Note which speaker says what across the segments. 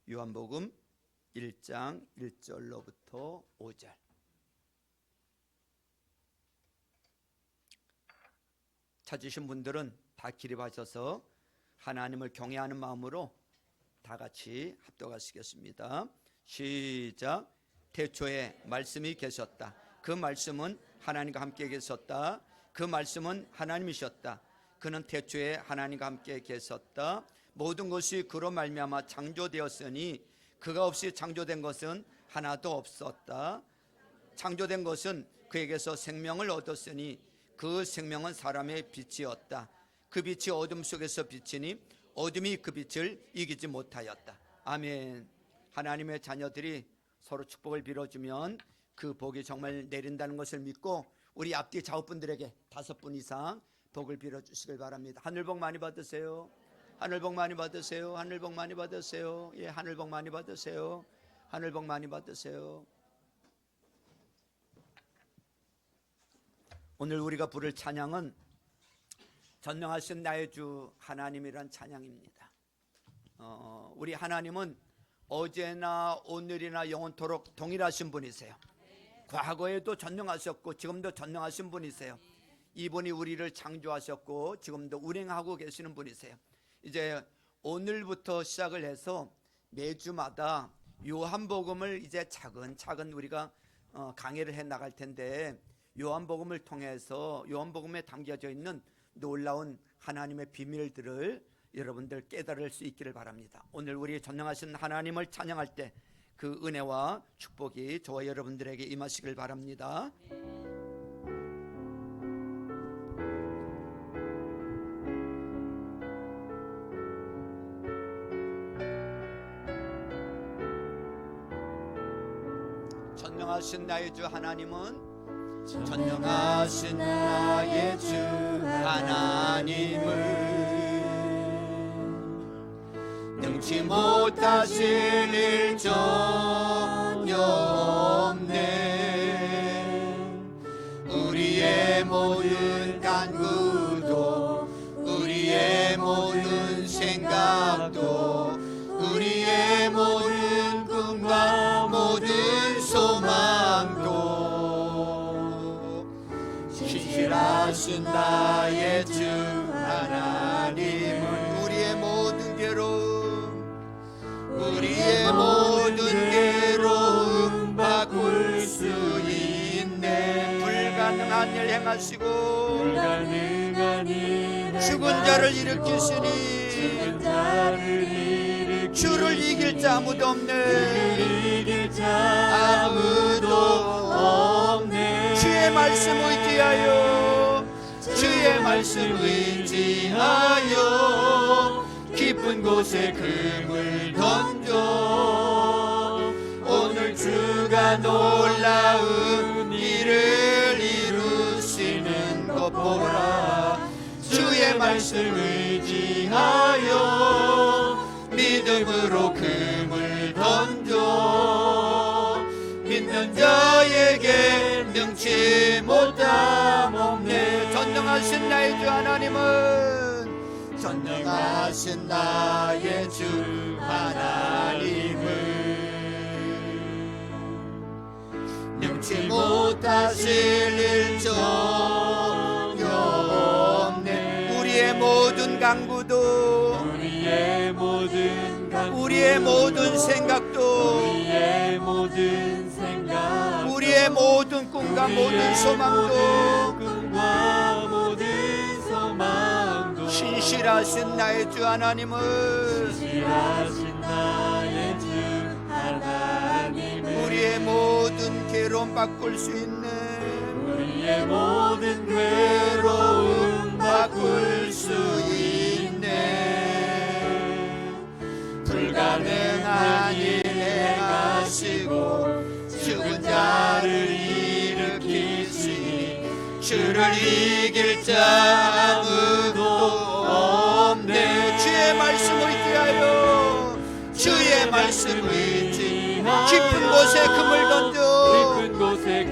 Speaker 1: 요한복음 1장 1절로부터 5절. 찾으신 분들은 다 기립하셔서 하나님을 경외하는 마음으로 다 같이 합독하시겠습니다. 시작. 태초에 말씀이 계셨다. 그 말씀은 하나님과 함께 계셨다. 그 말씀은 하나님이셨다. 그는 태초에 하나님과 함께 계셨다. 모든 것이 그로 말미암아 창조되었으니 그가 없이 창조된 것은 하나도 없었다. 창조된 것은 그에게서 생명을 얻었으니 그 생명은 사람의 빛이었다. 그 빛이 어둠 속에서 비치니 어둠이 그 빛을 이기지 못하였다. 아멘. 하나님의 자녀들이 서로 축복을 빌어주면 그 복이 정말 내린다는 것을 믿고 우리 앞뒤 좌우분들에게 5분 이상 복을 빌어주시길 바랍니다. 하늘복 많이 받으세요. 하늘복 많이 받으세요. 하늘복 많이 받으세요. 예, 하늘복 많이 받으세요. 하늘복 많이 받으세요. 오늘 우리가 부를 찬양은 전능하신 나의 주 하나님이란 찬양입니다. 우리 하나님은 어제나 오늘이나 영원토록 동일하신 분이세요. 과거에도 전능하셨고 지금도 전능하신 분이세요. 이분이 우리를 창조하셨고 지금도 운행하고 계시는 분이세요. 이제 오늘부터 시작을 해서 매주마다 요한복음을 이제 차근차근 우리가 강의를 해 나갈 텐데, 요한복음을 통해서 요한복음에 담겨져 있는 놀라운 하나님의 비밀들을 여러분들 깨달을 수 있기를 바랍니다. 오늘 우리 전능하신 하나님을 찬양할 때 그 은혜와 축복이 저와 여러분들에게 임하시길 바랍니다. 전능하신 나의 주 하나님은 전능하신 나의 주 하나님을 능치 못하실 일 전혀 없네. 우리의 모든 간구도 우리의 모든 생각도 우리의 모든 꿈과 모든 소망도 신실하신 나의 주 하나님은 우리의 모든 괴로움 우리의 모든 괴로움 바꿀 수 있네. 불가능한 일 행하시고 죽은 자를 일으키시니 주를 이길 자 아무도 없네. 주의 말씀 의지하여 주의 말씀 의지하여 깊은 곳에 금을 던져 오늘 주가 놀라운 일을 이루시는 것 보라. 주의 말씀 의지하여 믿음으로 금을 던져 믿는 자에게 능치 못함 없네. 전능하신 나의 주 하나님은 전능하신 나의 주 하나님을 능치 못하실 일 전혀 없네. 우리의 모든 간구도 우리의 모든 생각도 우리의 모든 꿈과 모든 소망도 신실하신 나의 주 하나님은 우리의 모든 괴로움 바꿀 수 있는 우리의 모든 괴로움 바꿀 수 있네. 불가능한 일 행하시고 죽은 자를 일으키시니 주를 이길 자 아무도 없네. 주의 말씀 의지하여 주의 말씀 의지 깊은 곳에 금을 던져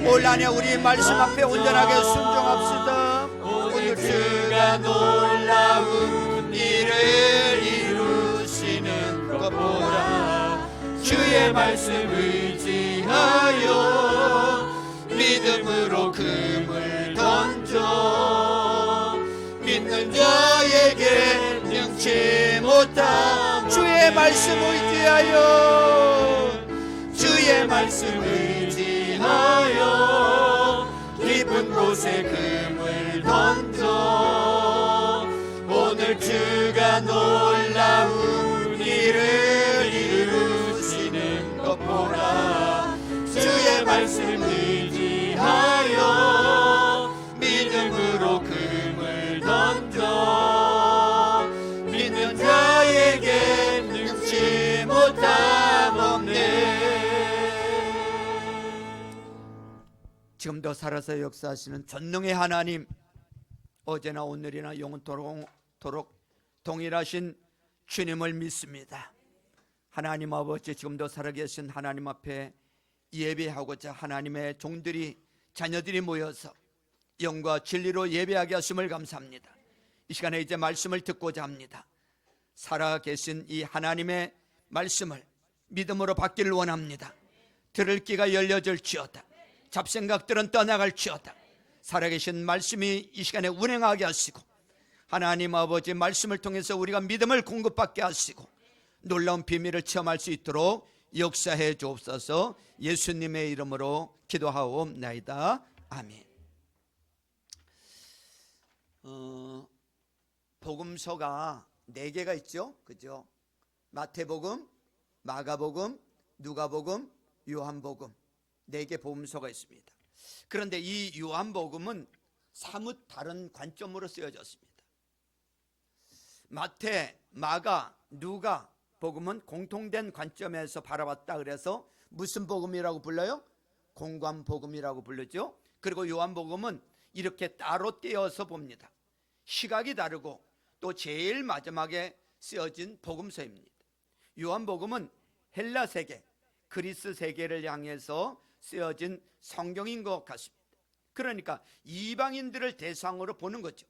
Speaker 1: 올 한해 우리 말씀 앞에 온전하게 순종합시다. 오늘 주가 놀라운 일을 이루시는 것 보라. 주의 말씀 의지하여 믿음으로 금을 던져 믿는 자에게 능치 못함. 주의 말씀 의지하여 주의 말씀 의지하여 깊은 곳에 금을 던져 오늘 주가 놀라운 일을 이루시는 것 보라. 주의 말씀 의지하여 믿음으로 금을 던져 믿는 자에게 능치 못함 없네. 지금도 살아서 역사하시는 전능의 하나님, 어제나 오늘이나 영원토록 동일하신 주님을 믿습니다. 하나님 아버지, 지금도 살아계신 하나님 앞에 예배하고자 하나님의 종들이, 자녀들이 모여서 영과 진리로 예배하게 하심을 감사합니다. 이 시간에 이제 말씀을 듣고자 합니다. 살아계신 이 하나님의 말씀을 믿음으로 받기를 원합니다. 들을 귀가 열려질지어다. 잡생각들은 떠나갈지어다. 살아계신 말씀이 이 시간에 운행하게 하시고 하나님 아버지 말씀을 통해서 우리가 믿음을 공급받게 하시고 놀라운 비밀을 체험할 수 있도록 역사해 주옵소서. 예수님의 이름으로 기도하옵나이다. 아멘. 복음서가 4개가 있죠, 그죠? 마태복음, 마가복음, 누가복음, 요한복음, 4개 복음서가 있습니다. 그런데 이 요한복음은 사뭇 다른 관점으로 쓰여졌습니다. 마태, 마가, 누가 복음은 공통된 관점에서 바라봤다 그래서 무슨 복음이라고 불러요? 공관복음이라고 부르죠. 그리고 요한복음은 이렇게 따로 떼어서 봅니다. 시각이 다르고 또 제일 마지막에 쓰여진 복음서입니다. 요한복음은 헬라 세계, 그리스 세계를 향해서 쓰여진 성경인 것 같습니다. 그러니까 이방인들을 대상으로 보는 거죠.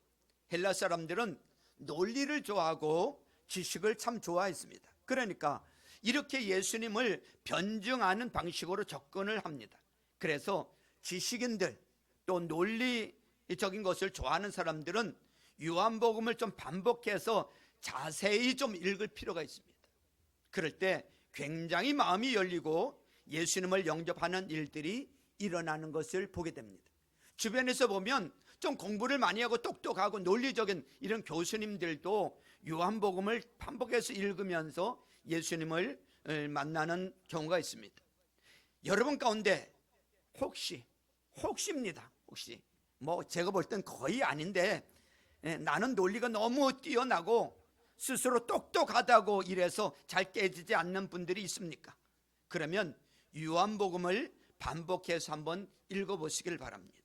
Speaker 1: 헬라 사람들은 논리를 좋아하고 지식을 참 좋아했습니다. 그러니까 이렇게 예수님을 변증하는 방식으로 접근을 합니다. 그래서 지식인들 또 논리적인 것을 좋아하는 사람들은 요한복음을 좀 반복해서 자세히 좀 읽을 필요가 있습니다. 그럴 때 굉장히 마음이 열리고 예수님을 영접하는 일들이 일어나는 것을 보게 됩니다. 주변에서 보면 좀 공부를 많이 하고 똑똑하고 논리적인 이런 교수님들도 요한복음을 반복해서 읽으면서 예수님을 만나는 경우가 있습니다. 여러분 가운데 혹시입니다. 혹시 뭐 제가 볼 땐 거의 아닌데 나는 논리가 너무 뛰어나고 스스로 똑똑하다고 이래서 잘 깨지지 않는 분들이 있습니까? 그러면 요한복음을 반복해서 한번 읽어보시길 바랍니다.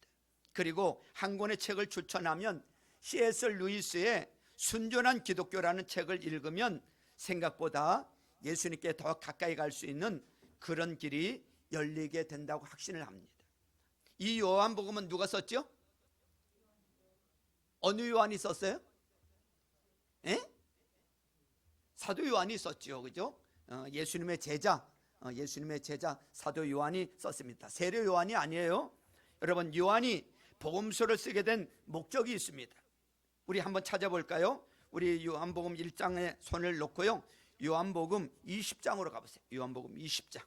Speaker 1: 그리고 한 권의 책을 추천하면 C.S. 루이스의 순전한 기독교라는 책을 읽으면 생각보다 예수님께 더 가까이 갈 수 있는 그런 길이 열리게 된다고 확신을 합니다. 이 요한복음은 누가 썼죠? 어느 요한이 썼어요? 사도 요한이 썼죠, 그죠? 예수님의 제자 사도 요한이 썼습니다. 세례 요한이 아니에요. 여러분, 요한이 복음서를 쓰게 된 목적이 있습니다. 우리 한번 찾아볼까요? 우리 요한복음 1장에 손을 놓고요, 요한복음 20장으로 가보세요. 요한복음 20장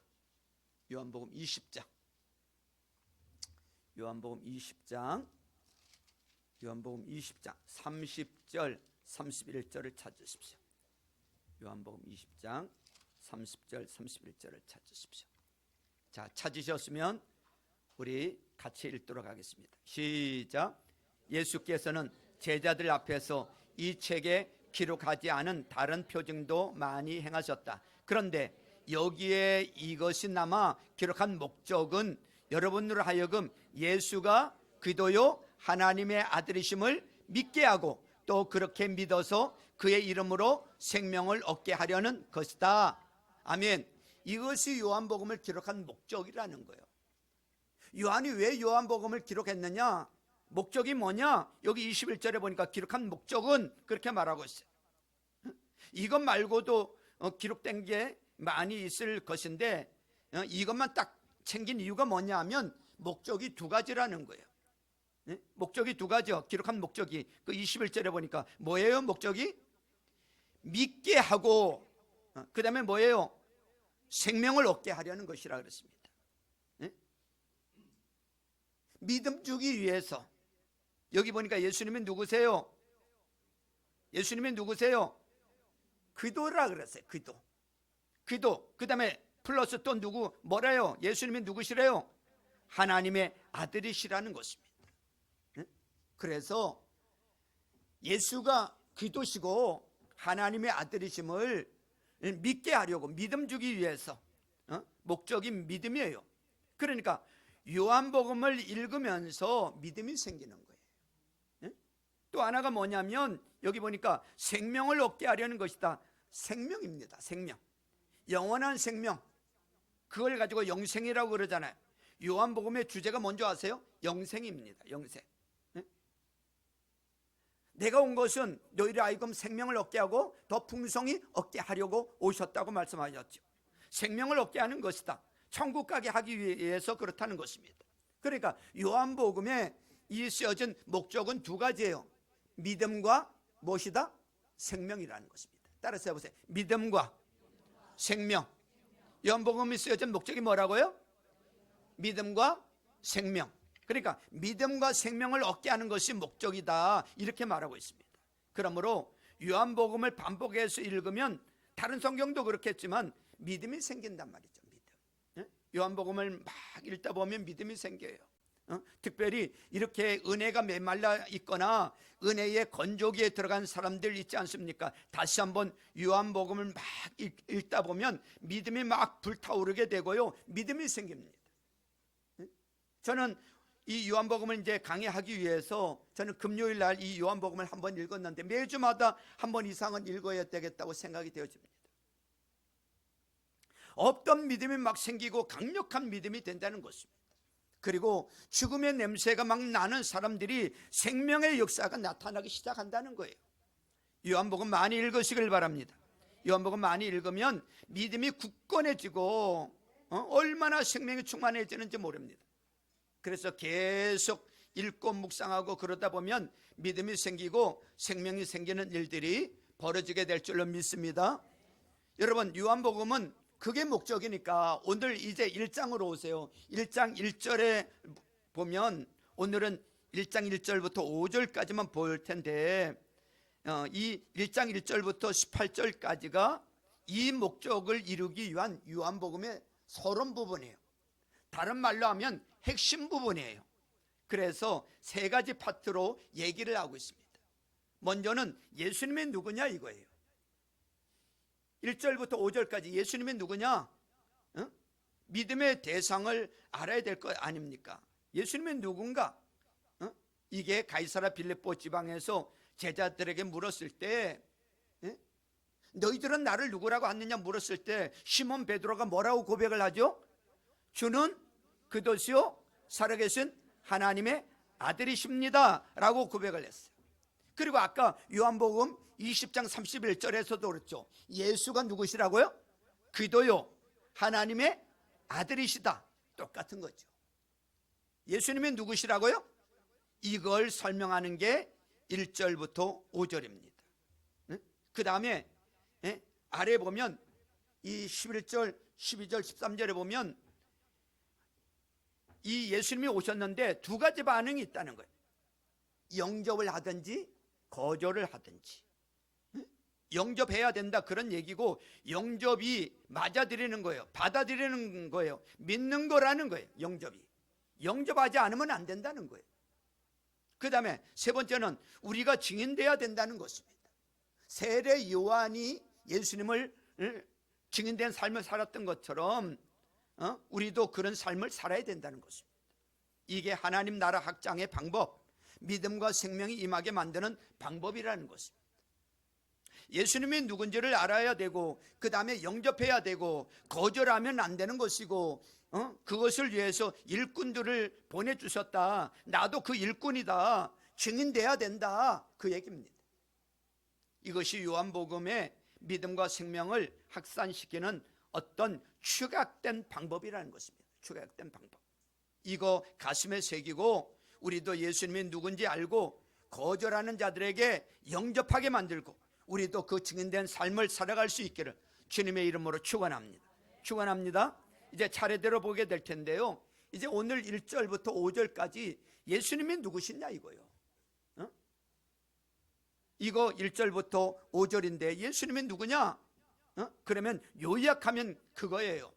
Speaker 1: 30절 31절을 찾으십시오. 요한복음 20장 30절 31절을 찾으십시오. 자, 찾으셨으면 우리 같이 읽도록 하겠습니다. 시작. 예수께서는 제자들 앞에서 이 책에 기록하지 않은 다른 표징도 많이 행하셨다. 그런데 여기에 이것이 남아 기록한 목적은 여러분으로 하여금 예수가 그리스도요 하나님의 아들이심을 믿게 하고 또 그렇게 믿어서 그의 이름으로 생명을 얻게 하려는 것이다. 아멘. 이것이 요한복음을 기록한 목적이라는 거예요. 요한이 왜 요한복음을 기록했느냐? 목적이 뭐냐? 여기 21절에 보니까 기록한 목적은 그렇게 말하고 있어요. 이것 말고도 기록된 게 많이 있을 것인데 이것만 딱 챙긴 이유가 뭐냐 하면 목적이 두 가지라는 거예요. 목적이 두 가지요. 기록한 목적이 그 21절에 보니까 뭐예요? 목적이 믿게 하고 그 다음에 뭐예요? 생명을 얻게 하려는 것이라 그랬습니다. 믿음 주기 위해서. 여기 보니까 예수님은 누구세요? 예수님은 누구세요? 그도라 그랬어요. 그도. 그 다음에 플러스 또 누구 뭐래요? 예수님이 누구시래요? 하나님의 아들이시라는 것입니다. 그래서 예수가 그도시고 하나님의 아들이심을 믿게 하려고 믿음 주기 위해서 목적이 믿음이에요. 그러니까 요한복음을 읽으면서 믿음이 생기는 거예요. 또 하나가 뭐냐면 여기 보니까 생명을 얻게 하려는 것이다. 생명입니다. 생명, 영원한 생명, 그걸 가지고 영생이라고 그러잖아요. 요한복음의 주제가 뭔지 아세요? 영생입니다. 영생. 내가 온 것은 너희를 하여금 생명을 얻게 하고 더 풍성히 얻게 하려고 오셨다고 말씀하셨죠. 생명을 얻게 하는 것이다. 천국 가게 하기 위해서 그렇다는 것입니다. 그러니까 요한복음에 이 쓰여진 목적은 두 가지예요. 믿음과 무엇이다? 생명이라는 것입니다. 따라서 해보세요. 믿음과 생명. 요한복음에 쓰여진 목적이 뭐라고요? 믿음과 생명. 그러니까 믿음과 생명을 얻게 하는 것이 목적이다, 이렇게 말하고 있습니다. 그러므로 요한복음을 반복해서 읽으면 다른 성경도 그렇겠지만 믿음이 생긴단 말이죠. 믿음. 요한복음을 막 읽다 보면 믿음이 생겨요. 특별히 이렇게 은혜가 메말라 있거나 은혜의 건조기에 들어간 사람들 있지 않습니까? 다시 한번 요한복음을 막 읽다 보면 믿음이 막 불타오르게 되고요, 믿음이 생깁니다. 저는 이 요한복음을 이제 강의하기 위해서 저는 금요일 날 이 요한복음을 한번 읽었는데 매주마다 한 번 이상은 읽어야 되겠다고 생각이 되어집니다. 없던 믿음이 막 생기고 강력한 믿음이 된다는 것입니다. 그리고 죽음의 냄새가 막 나는 사람들이 생명의 역사가 나타나기 시작한다는 거예요. 요한복음 많이 읽으시길 바랍니다. 요한복음 많이 읽으면 믿음이 굳건해지고 얼마나 생명이 충만해지는지 모릅니다. 그래서 계속 읽고 묵상하고 그러다 보면 믿음이 생기고 생명이 생기는 일들이 벌어지게 될 줄로 믿습니다. 여러분, 요한복음은 그게 목적이니까 오늘 이제 1장으로 오세요. 1장 1절에 보면 오늘은 1장 1절부터 5절까지만 볼 텐데 이 1장 1절부터 18절까지가 이 목적을 이루기 위한 요한복음의 서론 부분이에요. 다른 말로 하면 핵심 부분이에요. 그래서 세 가지 파트로 얘기를 하고 있습니다. 먼저는 예수님이 누구냐 이거예요. 1절부터 5절까지 예수님이 누구냐? 믿음의 대상을 알아야 될 것 아닙니까? 예수님이 누군가? 이게 가이사라 빌립보 지방에서 제자들에게 물었을 때 너희들은 나를 누구라고 하느냐 물었을 때 시몬 베드로가 뭐라고 고백을 하죠? 주는 그도시요 살아계신 하나님의 아들이십니다 라고 고백을 했어요. 그리고 아까 요한복음 20장 31절에서도 그렇죠. 예수가 누구시라고요? 그도요 하나님의 아들이시다. 똑같은 거죠. 예수님이 누구시라고요? 이걸 설명하는 게 1절부터 5절입니다. 그 다음에 아래 보면 이 11절, 12절, 13절에 보면 이 예수님이 오셨는데 두 가지 반응이 있다는 거예요. 영접을 하든지 거절을 하든지. 영접해야 된다 그런 얘기고 영접이 맞아들이는 거예요. 받아들이는 거예요. 믿는 거라는 거예요. 영접이. 영접하지 않으면 안 된다는 거예요. 그 다음에 세 번째는 우리가 증인돼야 된다는 것입니다. 세례 요한이 예수님을 증인된 삶을 살았던 것처럼 우리도 그런 삶을 살아야 된다는 것입니다. 이게 하나님 나라 확장의 방법, 믿음과 생명이 임하게 만드는 방법이라는 것입니다. 예수님이 누군지를 알아야 되고 그 다음에 영접해야 되고 거절하면 안 되는 것이고 그것을 위해서 일꾼들을 보내주셨다. 나도 그 일꾼이다. 증인돼야 된다. 그 얘기입니다. 이것이 요한복음의 믿음과 생명을 확산시키는 어떤 축약된 방법이라는 것입니다. 축약된 방법. 이거 가슴에 새기고 우리도 예수님이 누군지 알고 거절하는 자들에게 영접하게 만들고 우리도 그 증인된 삶을 살아갈 수 있기를 주님의 이름으로 축원합니다. 축원합니다. 이제 차례대로 보게 될 텐데요. 이제 오늘 1절부터 5절까지 예수님이 누구시냐 이거요. 이거 1절부터 5절인데 예수님이 누구냐? 그러면 요약하면 그거예요.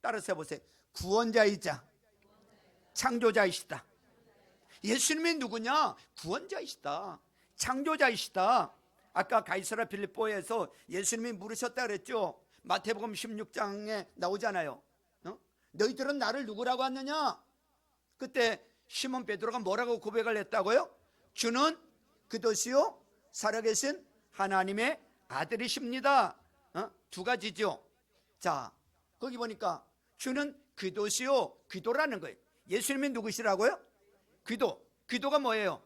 Speaker 1: 따라서 해보세요. 구원자이자 창조자이시다. 예수님이 누구냐? 구원자이시다. 창조자이시다. 아까 가이사랴 빌립보에서 예수님이 물으셨다 그랬죠. 마태복음 16장에 나오잖아요. 너희들은 나를 누구라고 하느냐? 그때 시몬 베드로가 뭐라고 고백을 했다고요? 주는 그도시요 살아계신 하나님의 아들이십니다. 두 가지죠. 자, 거기 보니까 주는 그도시요, 그도라는 거예요. 예수님이 누구시라고요? 그도. 그도가 뭐예요?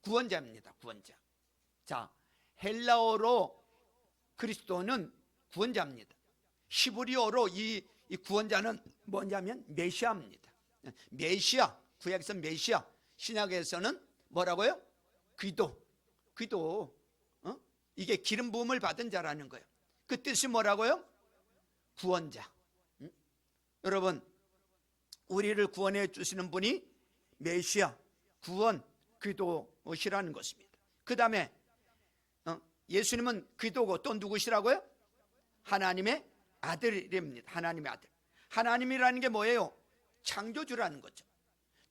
Speaker 1: 구원자입니다. 구원자. 자, 헬라어로 그리스도는 구원자입니다. 히브리어로 이 구원자는 뭐냐면 메시아입니다. 메시아, 구약에서 메시아, 신약에서는 뭐라고요? 귀도. 이게 기름 부음을 받은 자라는 거예요. 그 뜻이 뭐라고요? 구원자. 여러분, 우리를 구원해 주시는 분이 메시아, 구원, 귀도시라는 것입니다. 그 다음에 예수님은 귀도고 또 누구시라고요? 하나님의 아들입니다. 하나님의 아들. 하나님이라는 게 뭐예요? 창조주라는 거죠.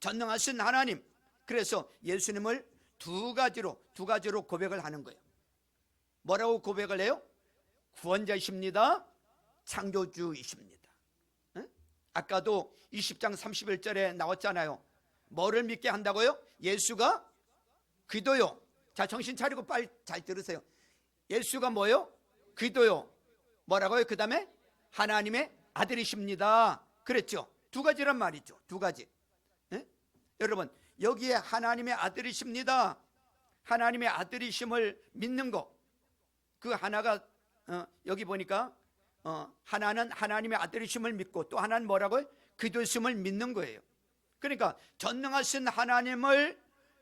Speaker 1: 전능하신 하나님. 그래서 예수님을 두 가지로 고백을 하는 거예요. 뭐라고 고백을 해요? 구원자이십니다. 창조주이십니다. 아까도 20장 31절에 나왔잖아요. 뭐를 믿게 한다고요? 예수가 그리스도요. 자, 정신 차리고 빨리 잘 들으세요. 예수가 뭐요? 그리스도요. 뭐라고요? 그 다음에 하나님의 아들이십니다. 그랬죠. 두 가지란 말이죠. 두 가지. 여러분, 여기에 하나님의 아들이십니다. 하나님의 아들이심을 믿는 거. 그 하나가 여기 보니까 하나는 하나님의 아들이심을 믿고 또 하나는 뭐라고요? 그리스도심을 믿는 거예요. 그러니까 전능하신 하나님을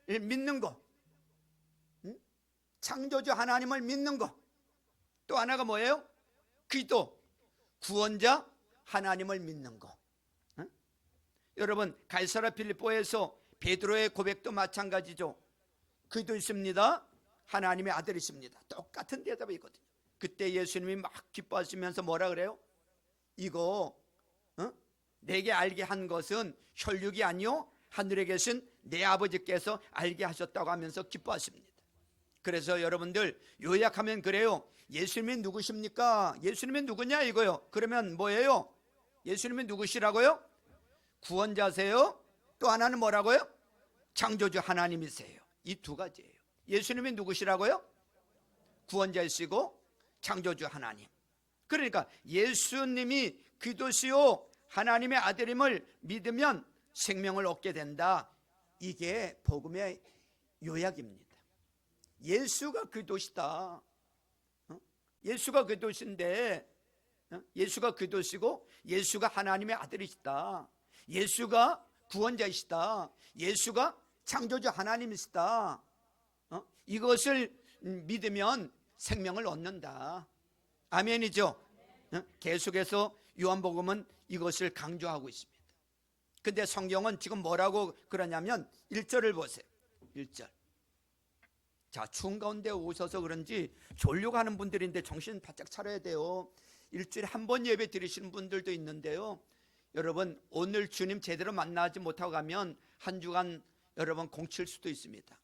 Speaker 1: 믿는 거, 창조주 하나님을 믿는 거. 또 하나가 뭐예요? 그리스도, 구원자 하나님을 믿는 거. 여러분, 가이사랴 빌립보에서 베드로의 고백도 마찬가지죠. 그리스도이십니다. 하나님의 아들이십니다. 똑같은 대답이거든요. 그때 예수님이 막 기뻐하시면서 뭐라 그래요? 이거 내게 알게 한 것은 혈육이 아니요 하늘에 계신 내 아버지께서 알게 하셨다고 하면서 기뻐하십니다. 그래서 여러분들 요약하면 그래요. 예수님이 누구십니까? 예수님이 누구냐 이거요. 그러면 뭐예요? 예수님이 누구시라고요? 구원자세요. 또 하나는 뭐라고요? 창조주 하나님이세요. 이 두 가지예요. 예수님이 누구시라고요? 구원자이시고 창조주 하나님. 그러니까 예수님이 그리스도시요 하나님의 아들임을 믿으면 생명을 얻게 된다. 이게 복음의 요약입니다. 예수가 그리스도시다. 예수가 그리스도신데 예수가 그리스도시고 예수가 하나님의 아들이시다. 예수가 구원자이시다. 예수가 창조주 하나님이시다. 이것을 믿으면 생명을 얻는다. 아멘이죠. 계속해서 요한복음은 이것을 강조하고 있습니다. 근데 성경은 지금 뭐라고 그러냐면 1절을 보세요. 1절. 자, 추운 가운데 오셔서 그런지 졸려고 하는 분들인데 정신 바짝 차려야 돼요. 일주일에 한 번 예배 드리시는 분들도 있는데요. 여러분, 오늘 주님 제대로 만나지 못하고 가면 한 주간 여러분 공칠 수도 있습니다.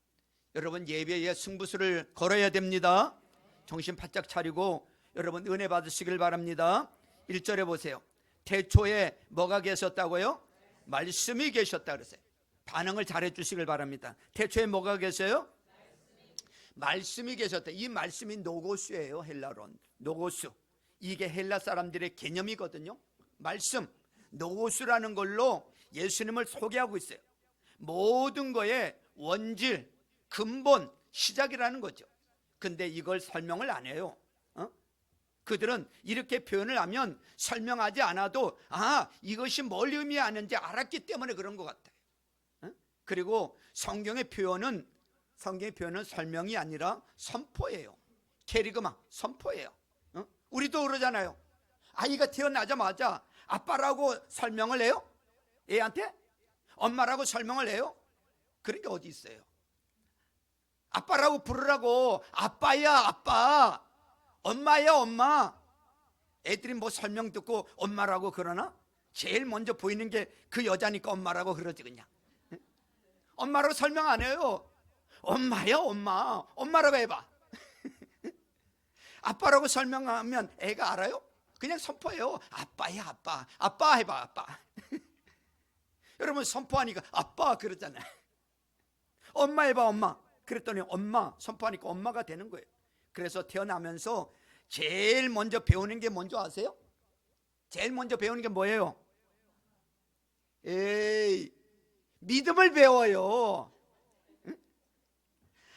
Speaker 1: 여러분, 예배에 승부수를 걸어야 됩니다. 정신 바짝 차리고 여러분 은혜 받으시길 바랍니다. 1절에 보세요. 태초에 뭐가 계셨다고요? 말씀이 계셨다 그러세요. 반응을 잘해 주시길 바랍니다. 태초에 뭐가 계세요? 말씀이 계셨다. 이 말씀이 노고스예요. 헬라론 노고스. 이게 헬라 사람들의 개념이거든요. 말씀, 노고스라는 걸로 예수님을 소개하고 있어요. 모든 거에 원질, 근본, 시작이라는 거죠. 근데 이걸 설명을 안 해요. 그들은 이렇게 표현을 하면 설명하지 않아도 이것이 뭘 의미하는지 알았기 때문에 그런 것 같아요. 그리고 성경의 표현은 설명이 아니라 선포예요. 캐리그마, 선포예요. 우리도 그러잖아요. 아이가 태어나자마자 아빠라고 설명을 해요? 애한테? 엄마라고 설명을 해요? 그런 게 어디 있어요? 아빠라고 부르라고. 아빠야 아빠, 엄마야 엄마. 애들이 뭐 설명 듣고 엄마라고 그러나? 제일 먼저 보이는 게 그 여자니까 엄마라고 그러지 그냥. 엄마라고 설명 안 해요. 엄마야 엄마, 엄마라고 해봐. 아빠라고 설명하면 애가 알아요? 그냥 선포해요. 아빠야 아빠, 아빠 해봐 아빠. 여러분 선포하니까 아빠 그러잖아요. 엄마 해봐 엄마. 그랬더니 엄마 선포하니까 엄마가 되는 거예요. 그래서 태어나면서 제일 먼저 배우는 게 뭔지 아세요? 제일 먼저 배우는 게 뭐예요? 믿음을 배워요.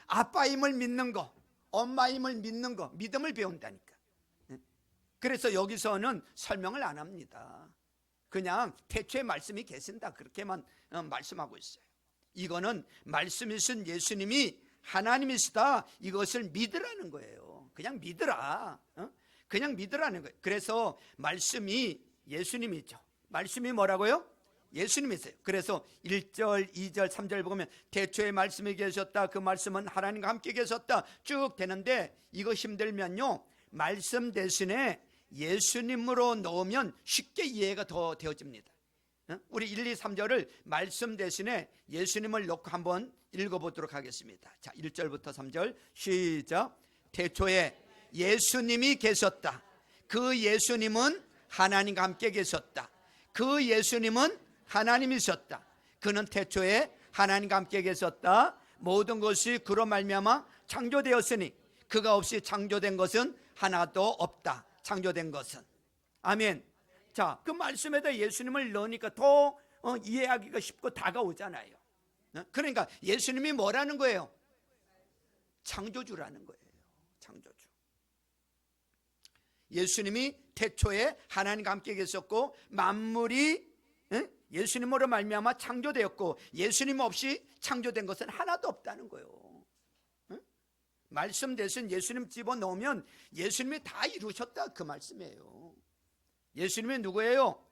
Speaker 1: 아빠임을 믿는 거, 엄마임을 믿는 거, 믿음을 배운다니까. 그래서 여기서는 설명을 안 합니다. 그냥 태초에 말씀이 계신다 그렇게만 말씀하고 있어요. 이거는 말씀이신 예수님이 하나님이시다, 이것을 믿으라는 거예요. 그냥 믿으라. 그냥 믿으라는 거예요. 그래서 말씀이 예수님이죠. 말씀이 뭐라고요? 예수님이세요. 그래서 1절, 2절, 3절 보면 태초에 말씀이 계셨다, 그 말씀은 하나님과 함께 계셨다 쭉 되는데, 이거 힘들면요 말씀 대신에 예수님으로 넣으면 쉽게 이해가 더 되어집니다. 우리 1, 2, 3절을 말씀 대신에 예수님을 넣고 한번 읽어보도록 하겠습니다. 자, 1절부터 3절 시작. 태초에 예수님이 계셨다. 그 예수님은 하나님과 함께 계셨다. 그 예수님은 하나님이셨다. 그는 태초에 하나님과 함께 계셨다. 모든 것이 그로 말미암아 창조되었으니 그가 없이 창조된 것은 하나도 없다. 창조된 것은. 아멘. 자, 그 말씀에다 예수님을 넣으니까 더 이해하기가 쉽고 다가오잖아요. 그러니까 예수님이 뭐라는 거예요? 창조주라는 거예요. 창조주. 예수님이 태초에 하나님과 함께 계셨고 만물이 예수님으로 말미암아 창조되었고 예수님 없이 창조된 것은 하나도 없다는 거예요. 말씀 대신 예수님 집어넣으면 예수님이 다 이루셨다 그 말씀이에요. 예수님이 누구예요?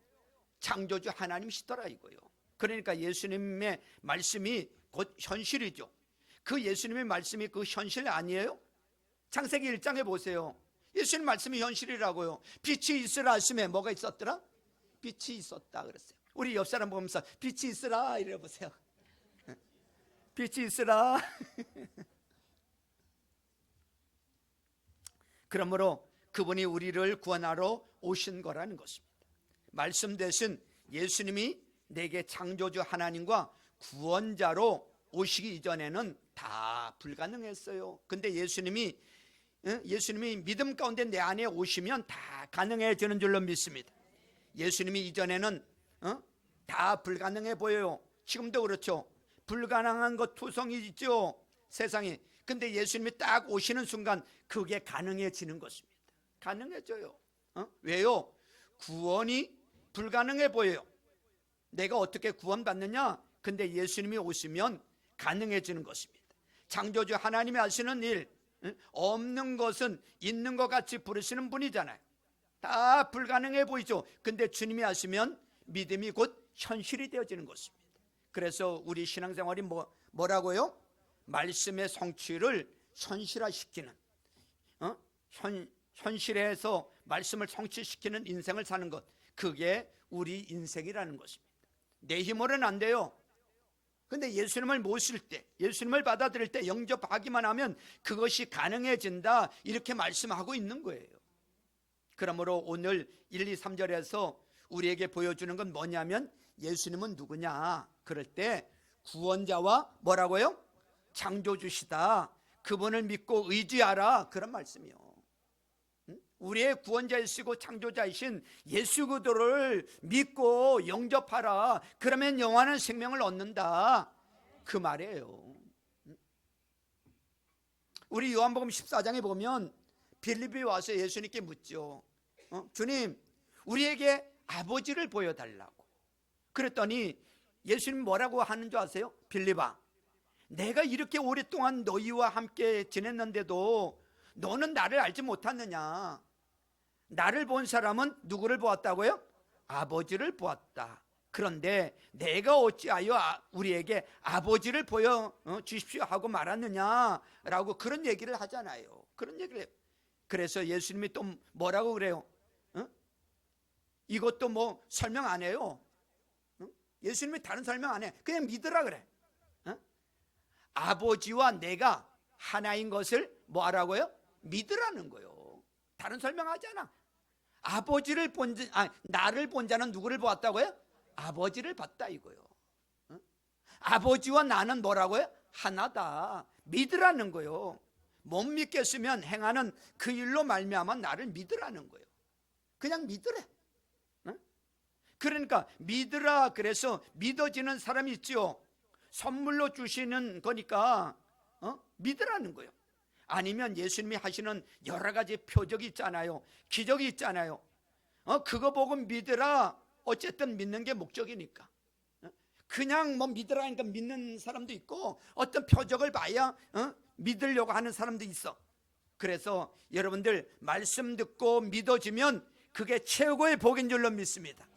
Speaker 1: 창조주 하나님이시더라 이거요. 그러니까 예수님의 말씀이 곧 현실이죠. 그 예수님의 말씀이 그 현실 아니에요? 창세기 1장에 보세요. 예수님 말씀이 현실이라고요. 빛이 있으라 하심에 뭐가 있었더라? 빛이 있었다 그랬어요. 우리 옆 사람 보면서 빛이 있으라 이래 보세요. 빛이 있으라. 그러므로 그분이 우리를 구원하러 오신 거라는 것입니다. 말씀 대신 예수님이 내게 창조주 하나님과 구원자로 오시기 이전에는 다 불가능했어요. 근데 예수님이 믿음 가운데 내 안에 오시면 다 가능해지는 줄로 믿습니다. 예수님이 이전에는 다 불가능해 보여요. 지금도 그렇죠. 불가능한 것 투성이 있죠 세상에. 근데 예수님이 딱 오시는 순간 그게 가능해지는 것입니다. 가능해져요. 왜요? 구원이 불가능해 보여요. 내가 어떻게 구원받느냐? 근데 예수님이 오시면 가능해지는 것입니다. 창조주 하나님이 하시는 일, 없는 것은 있는 것 같이 부르시는 분이잖아요. 다 불가능해 보이죠. 근데 주님이 하시면 믿음이 곧 현실이 되어지는 것입니다. 그래서 우리 신앙생활이 뭐라고요? 말씀의 성취를 현실화시키는, 현실에서 말씀을 성취시키는 인생을 사는 것, 그게 우리 인생이라는 것입니다. 내 힘으로는 안 돼요. 근데 예수님을 모실 때, 예수님을 받아들일 때 영접하기만 하면 그것이 가능해진다, 이렇게 말씀하고 있는 거예요. 그러므로 오늘 1, 2, 3절에서 우리에게 보여주는 건 뭐냐면 예수님은 누구냐? 그럴 때 구원자와 뭐라고요? 창조주시다. 그분을 믿고 의지하라, 그런 말씀이요. 우리의 구원자이시고 창조자이신 예수 그리스도를 믿고 영접하라. 그러면 영원한 생명을 얻는다, 그 말이에요. 우리 요한복음 14장에 보면 빌립이 와서 예수님께 묻죠. 주님, 우리에게 아버지를 보여달라고. 그랬더니 예수님 뭐라고 하는 줄 아세요? 빌립아, 내가 이렇게 오랫동안 너희와 함께 지냈는데도 너는 나를 알지 못하느냐? 나를 본 사람은 누구를 보았다고요? 아버지를 보았다. 그런데 내가 어찌하여 우리에게 아버지를 보여 주십시오 하고 말았느냐라고 그런 얘기를 하잖아요. 그런 얘기를 해요. 그래서 예수님이 또 뭐라고 그래요? 이것도 뭐 설명 안 해요. 예수님이 다른 설명 안 해. 그냥 믿으라 그래. 아버지와 내가 하나인 것을 뭐 하라고요? 믿으라는 거예요. 다른 설명하잖아. 아버지를 본 자, 나를 본 자는 누구를 보았다고요? 아버지를 봤다 이거요. 아버지와 나는 뭐라고요? 하나다. 믿으라는 거요. 못 믿겠으면 행하는 그 일로 말미암아 나를 믿으라는 거예요. 그냥 믿으래. 그러니까 믿으라. 그래서 믿어지는 사람이 있지요. 선물로 주시는 거니까 믿으라는 거예요. 아니면 예수님이 하시는 여러 가지 표적이 있잖아요. 기적이 있잖아요. 그거 보고 믿으라. 어쨌든 믿는 게 목적이니까. 그냥 뭐 믿으라니까 믿는 사람도 있고 어떤 표적을 봐야 믿으려고 하는 사람도 있어. 그래서 여러분들 말씀 듣고 믿어지면 그게 최고의 복인 줄로 믿습니다.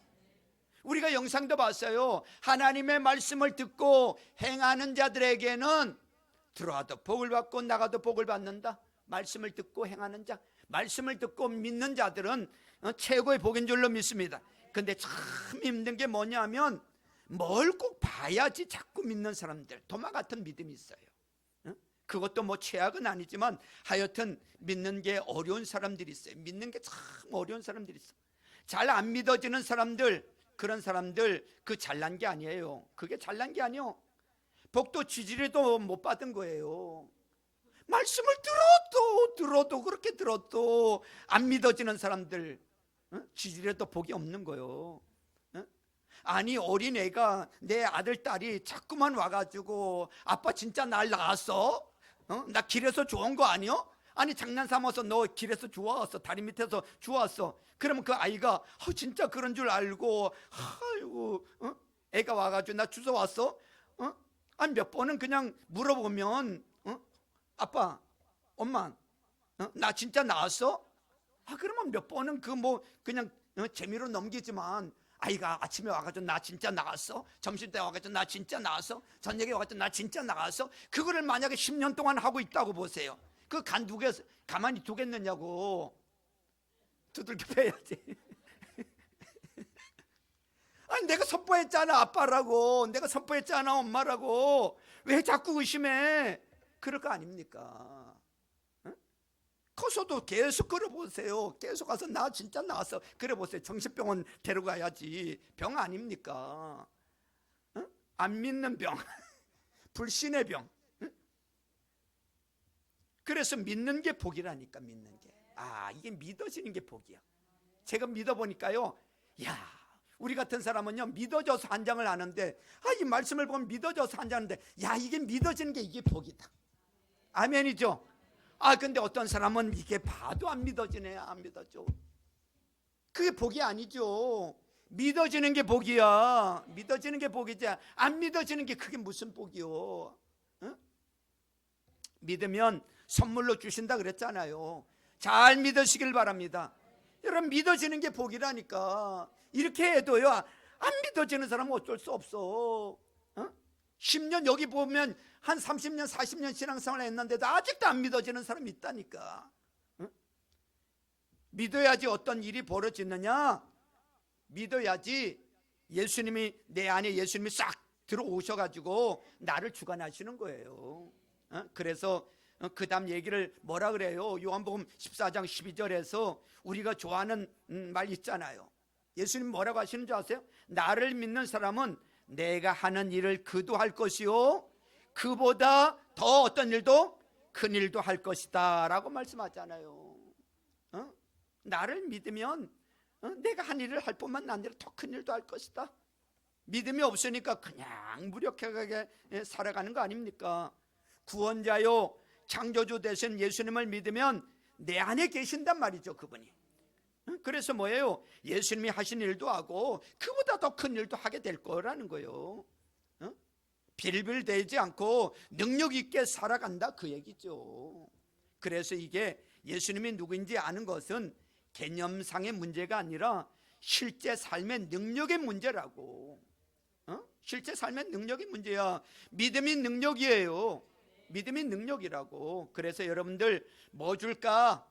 Speaker 1: 우리가 영상도 봤어요. 하나님의 말씀을 듣고 행하는 자들에게는 들어와도 복을 받고 나가도 복을 받는다. 말씀을 듣고 행하는 자, 말씀을 듣고 믿는 자들은 최고의 복인 줄로 믿습니다. 근데 참 힘든 게 뭐냐면 뭘 꼭 봐야지 자꾸 믿는 사람들, 도마 같은 믿음이 있어요. 그것도 뭐 최악은 아니지만 하여튼 믿는 게 어려운 사람들이 있어요. 믿는 게 참 어려운 사람들이 있어요. 잘 안 믿어지는 사람들, 그런 사람들 그 잘난 게 아니에요. 그게 잘난 게 아니에요. 복도 지지리도 못 받은 거예요. 말씀을 들어도 그렇게 들어도 안 믿어지는 사람들, 지지리도 복이 없는 거예요. 아니 어린애가, 내 아들 딸이 자꾸만 와가지고 아빠 진짜 날 낳았어? 나 길에서 좋은 거 아니요? 아니 장난 삼아서 너 길에서 주워왔어, 다리 밑에서 주워왔어. 그러면 그 아이가 진짜 그런 줄 알고 아이고 애가 와가지고 나 주워왔어? 아니 몇 번은 그냥 물어보면 아빠 엄마 나 진짜 낳았어? 그러면 몇 번은 그 뭐 그냥 재미로 넘기지만 아이가 아침에 와가지고 나 진짜 나갔어? 점심때 와가지고 나 진짜 나갔어? 저녁에 와가지고 나 진짜 나갔어? 그거를 만약에 10년 동안 하고 있다고 보세요. 그 가만히 두겠느냐고. 두들겨 패야지. 아니 내가 선포했잖아 아빠라고, 내가 선포했잖아 엄마라고. 왜 자꾸 의심해? 그럴 거 아닙니까? 커서도 계속 걸어보세요. 계속 가서 나 진짜 나왔어 그래 보세요. 정신병원 데려가야지. 병 아닙니까? 안 믿는 병, 불신의 병. 그래서 믿는 게 복이라니까. 믿는 게, 이게 믿어지는 게 복이야. 제가 믿어보니까요, 야, 우리 같은 사람은요 믿어져서 한 장을 하는데, 이 말씀을 보면 믿어져서 한 장인데, 야, 이게 믿어지는 게 이게 복이다. 아멘이죠. 근데 어떤 사람은 이게 봐도 안 믿어지네. 안 믿어져. 그게 복이 아니죠. 믿어지는 게 복이야. 믿어지는 게 복이지, 안 믿어지는 게 그게 무슨 복이요? 믿으면 선물로 주신다 그랬잖아요. 잘 믿으시길 바랍니다. 여러분, 믿어지는 게 복이라니까. 이렇게 해도요, 안 믿어지는 사람은 어쩔 수 없어. 10년 여기 보면 한 30년 40년 신앙생활을 했는데도 아직도 안 믿어지는 사람이 있다니까. 믿어야지 어떤 일이 벌어지느냐? 믿어야지 예수님이, 내 안에 예수님이 싹 들어오셔가지고 나를 주관하시는 거예요. 그래서 그 다음 얘기를 뭐라 그래요? 요한복음 14장 12절에서 우리가 좋아하는 말 있잖아요. 예수님 뭐라고 하시는 줄 아세요? 나를 믿는 사람은 내가 하는 일을 그도 할 것이요 그보다 더 어떤 일도, 큰 일도 할 것이다 라고 말씀하잖아요. 나를 믿으면 내가 한 일을 할 뿐만 아니라 더 큰 일도 할 것이다. 믿음이 없으니까 그냥 무력하게 살아가는 거 아닙니까? 구원자요 창조주 되신 예수님을 믿으면 내 안에 계신단 말이죠, 그분이. 그래서 뭐예요? 예수님이 하신 일도 하고 그보다 더 큰 일도 하게 될 거라는 거예요. 빌빌대지 않고 능력 있게 살아간다, 그 얘기죠. 그래서 이게 예수님이 누구인지 아는 것은 개념상의 문제가 아니라 실제 삶의 능력의 문제라고. 실제 삶의 능력의 문제야. 믿음이 능력이에요. 믿음이 능력이라고. 그래서 여러분들 뭐 줄까?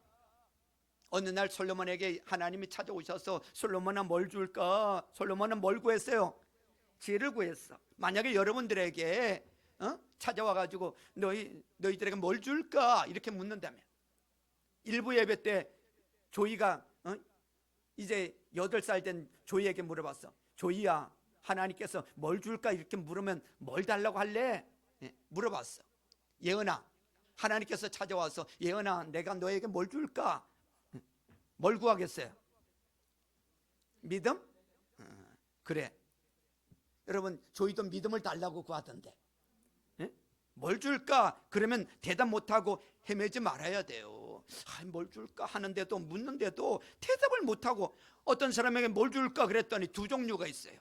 Speaker 1: 어느 날 솔로몬에게 하나님이 찾아오셔서 솔로몬아 뭘 줄까? 솔로몬은 뭘 구했어요? 지혜를 구했어. 만약에 여러분들에게 찾아와가지고 너희들에게 뭘 줄까? 이렇게 묻는다면, 일부 예배 때 조이가 이제 8살 된 조이에게 물어봤어. 조이야, 하나님께서 뭘 줄까? 이렇게 물으면 뭘 달라고 할래? 물어봤어. 예언아, 하나님께서 찾아와서 예언아 내가 너에게 뭘 줄까? 뭘 구하겠어요? 믿음? 그래. 여러분, 조이도 믿음을 달라고 구하던데. 뭘 줄까? 그러면 대답 못하고 헤매지 말아야 돼요. 뭘 줄까 하는데도, 묻는데도 대답을 못하고, 어떤 사람에게 뭘 줄까 그랬더니 두 종류가 있어요.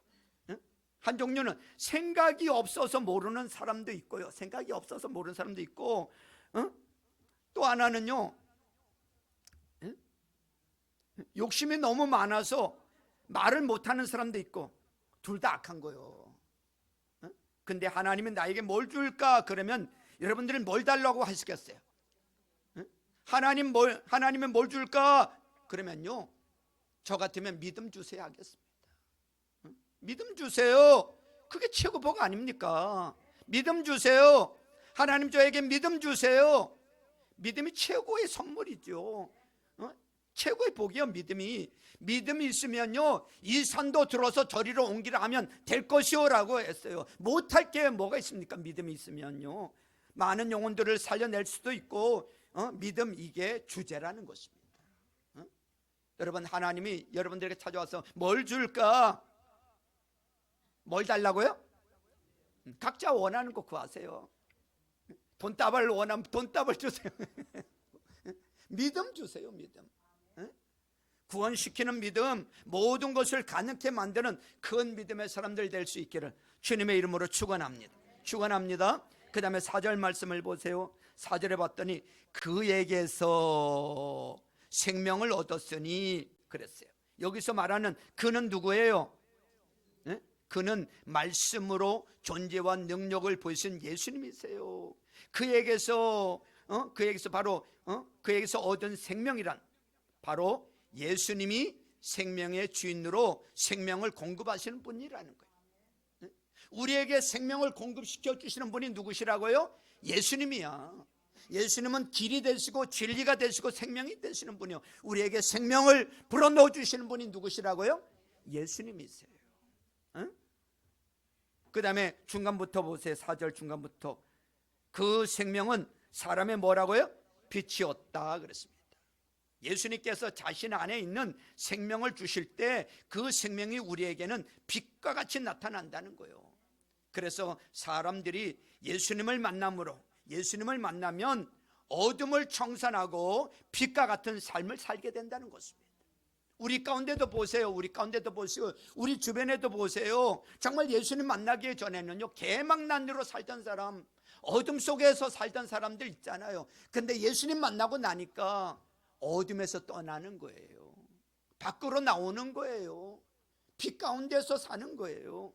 Speaker 1: 한 종류는 생각이 없어서 모르는 사람도 있고요, 생각이 없어서 모르는 사람도 있고, 또 하나는요, 욕심이 너무 많아서 말을 못하는 사람도 있고, 둘 다 악한 거예요. 근데 하나님은 나에게 뭘 줄까? 그러면 여러분들은 뭘 달라고 하시겠어요? 하나님은 뭘 줄까? 그러면요, 저 같으면 믿음 주세요 하겠습니다. 믿음 주세요. 그게 최고 복 아닙니까? 믿음 주세요. 하나님 저에게 믿음 주세요. 믿음이 최고의 선물이죠. 최고의 복이요, 믿음이. 믿음이 있으면요, 이 산도 들어서 저리로 옮기라 하면 될 것이요 라고 했어요. 못할 게 뭐가 있습니까? 믿음이 있으면요, 많은 영혼들을 살려낼 수도 있고, 믿음, 이게 주제라는 것입니다. 여러분, 하나님이 여러분들에게 찾아와서 뭘 줄까? 뭘 달라고요? 각자 원하는 거 구하세요. 돈다발 원하면 돈다발 주세요. 믿음 주세요, 믿음. 구원시키는 믿음, 모든 것을 가능케 만드는 큰 믿음의 사람들 될 수 있기를 주님의 이름으로 축원합니다. 축원합니다. 그 다음에 4절 말씀을 보세요. 4절에 봤더니 그에게서 생명을 얻었으니 그랬어요. 여기서 말하는 그는 누구예요? 그는 말씀으로 존재와 능력을 보이신 예수님이세요. 그에게서 바로 그에게서 얻은 생명이란 바로 예수님이 생명의 주인으로 생명을 공급하시는 분이라는 거예요. 우리에게 생명을 공급시켜 주시는 분이 누구시라고요? 예수님이야. 예수님은 길이 되시고 진리가 되시고 생명이 되시는 분이요, 우리에게 생명을 불어넣어 주시는 분이 누구시라고요? 예수님이세요. 그 다음에 중간부터 보세요. 4절 중간부터. 그 생명은 사람의 뭐라고요? 빛이었다 그랬습니다. 예수님께서 자신 안에 있는 생명을 주실 때 그 생명이 우리에게는 빛과 같이 나타난다는 거예요. 그래서 사람들이 예수님을 만나면 어둠을 청산하고 빛과 같은 삶을 살게 된다는 것입니다. 우리 가운데도 보세요. 우리 주변에도 보세요. 정말 예수님 만나기 전에는요, 개망난으로 살던 사람, 어둠 속에서 살던 사람들 있잖아요. 근데 예수님 만나고 나니까 어둠에서 떠나는 거예요. 밖으로 나오는 거예요. 빛 가운데서 사는 거예요.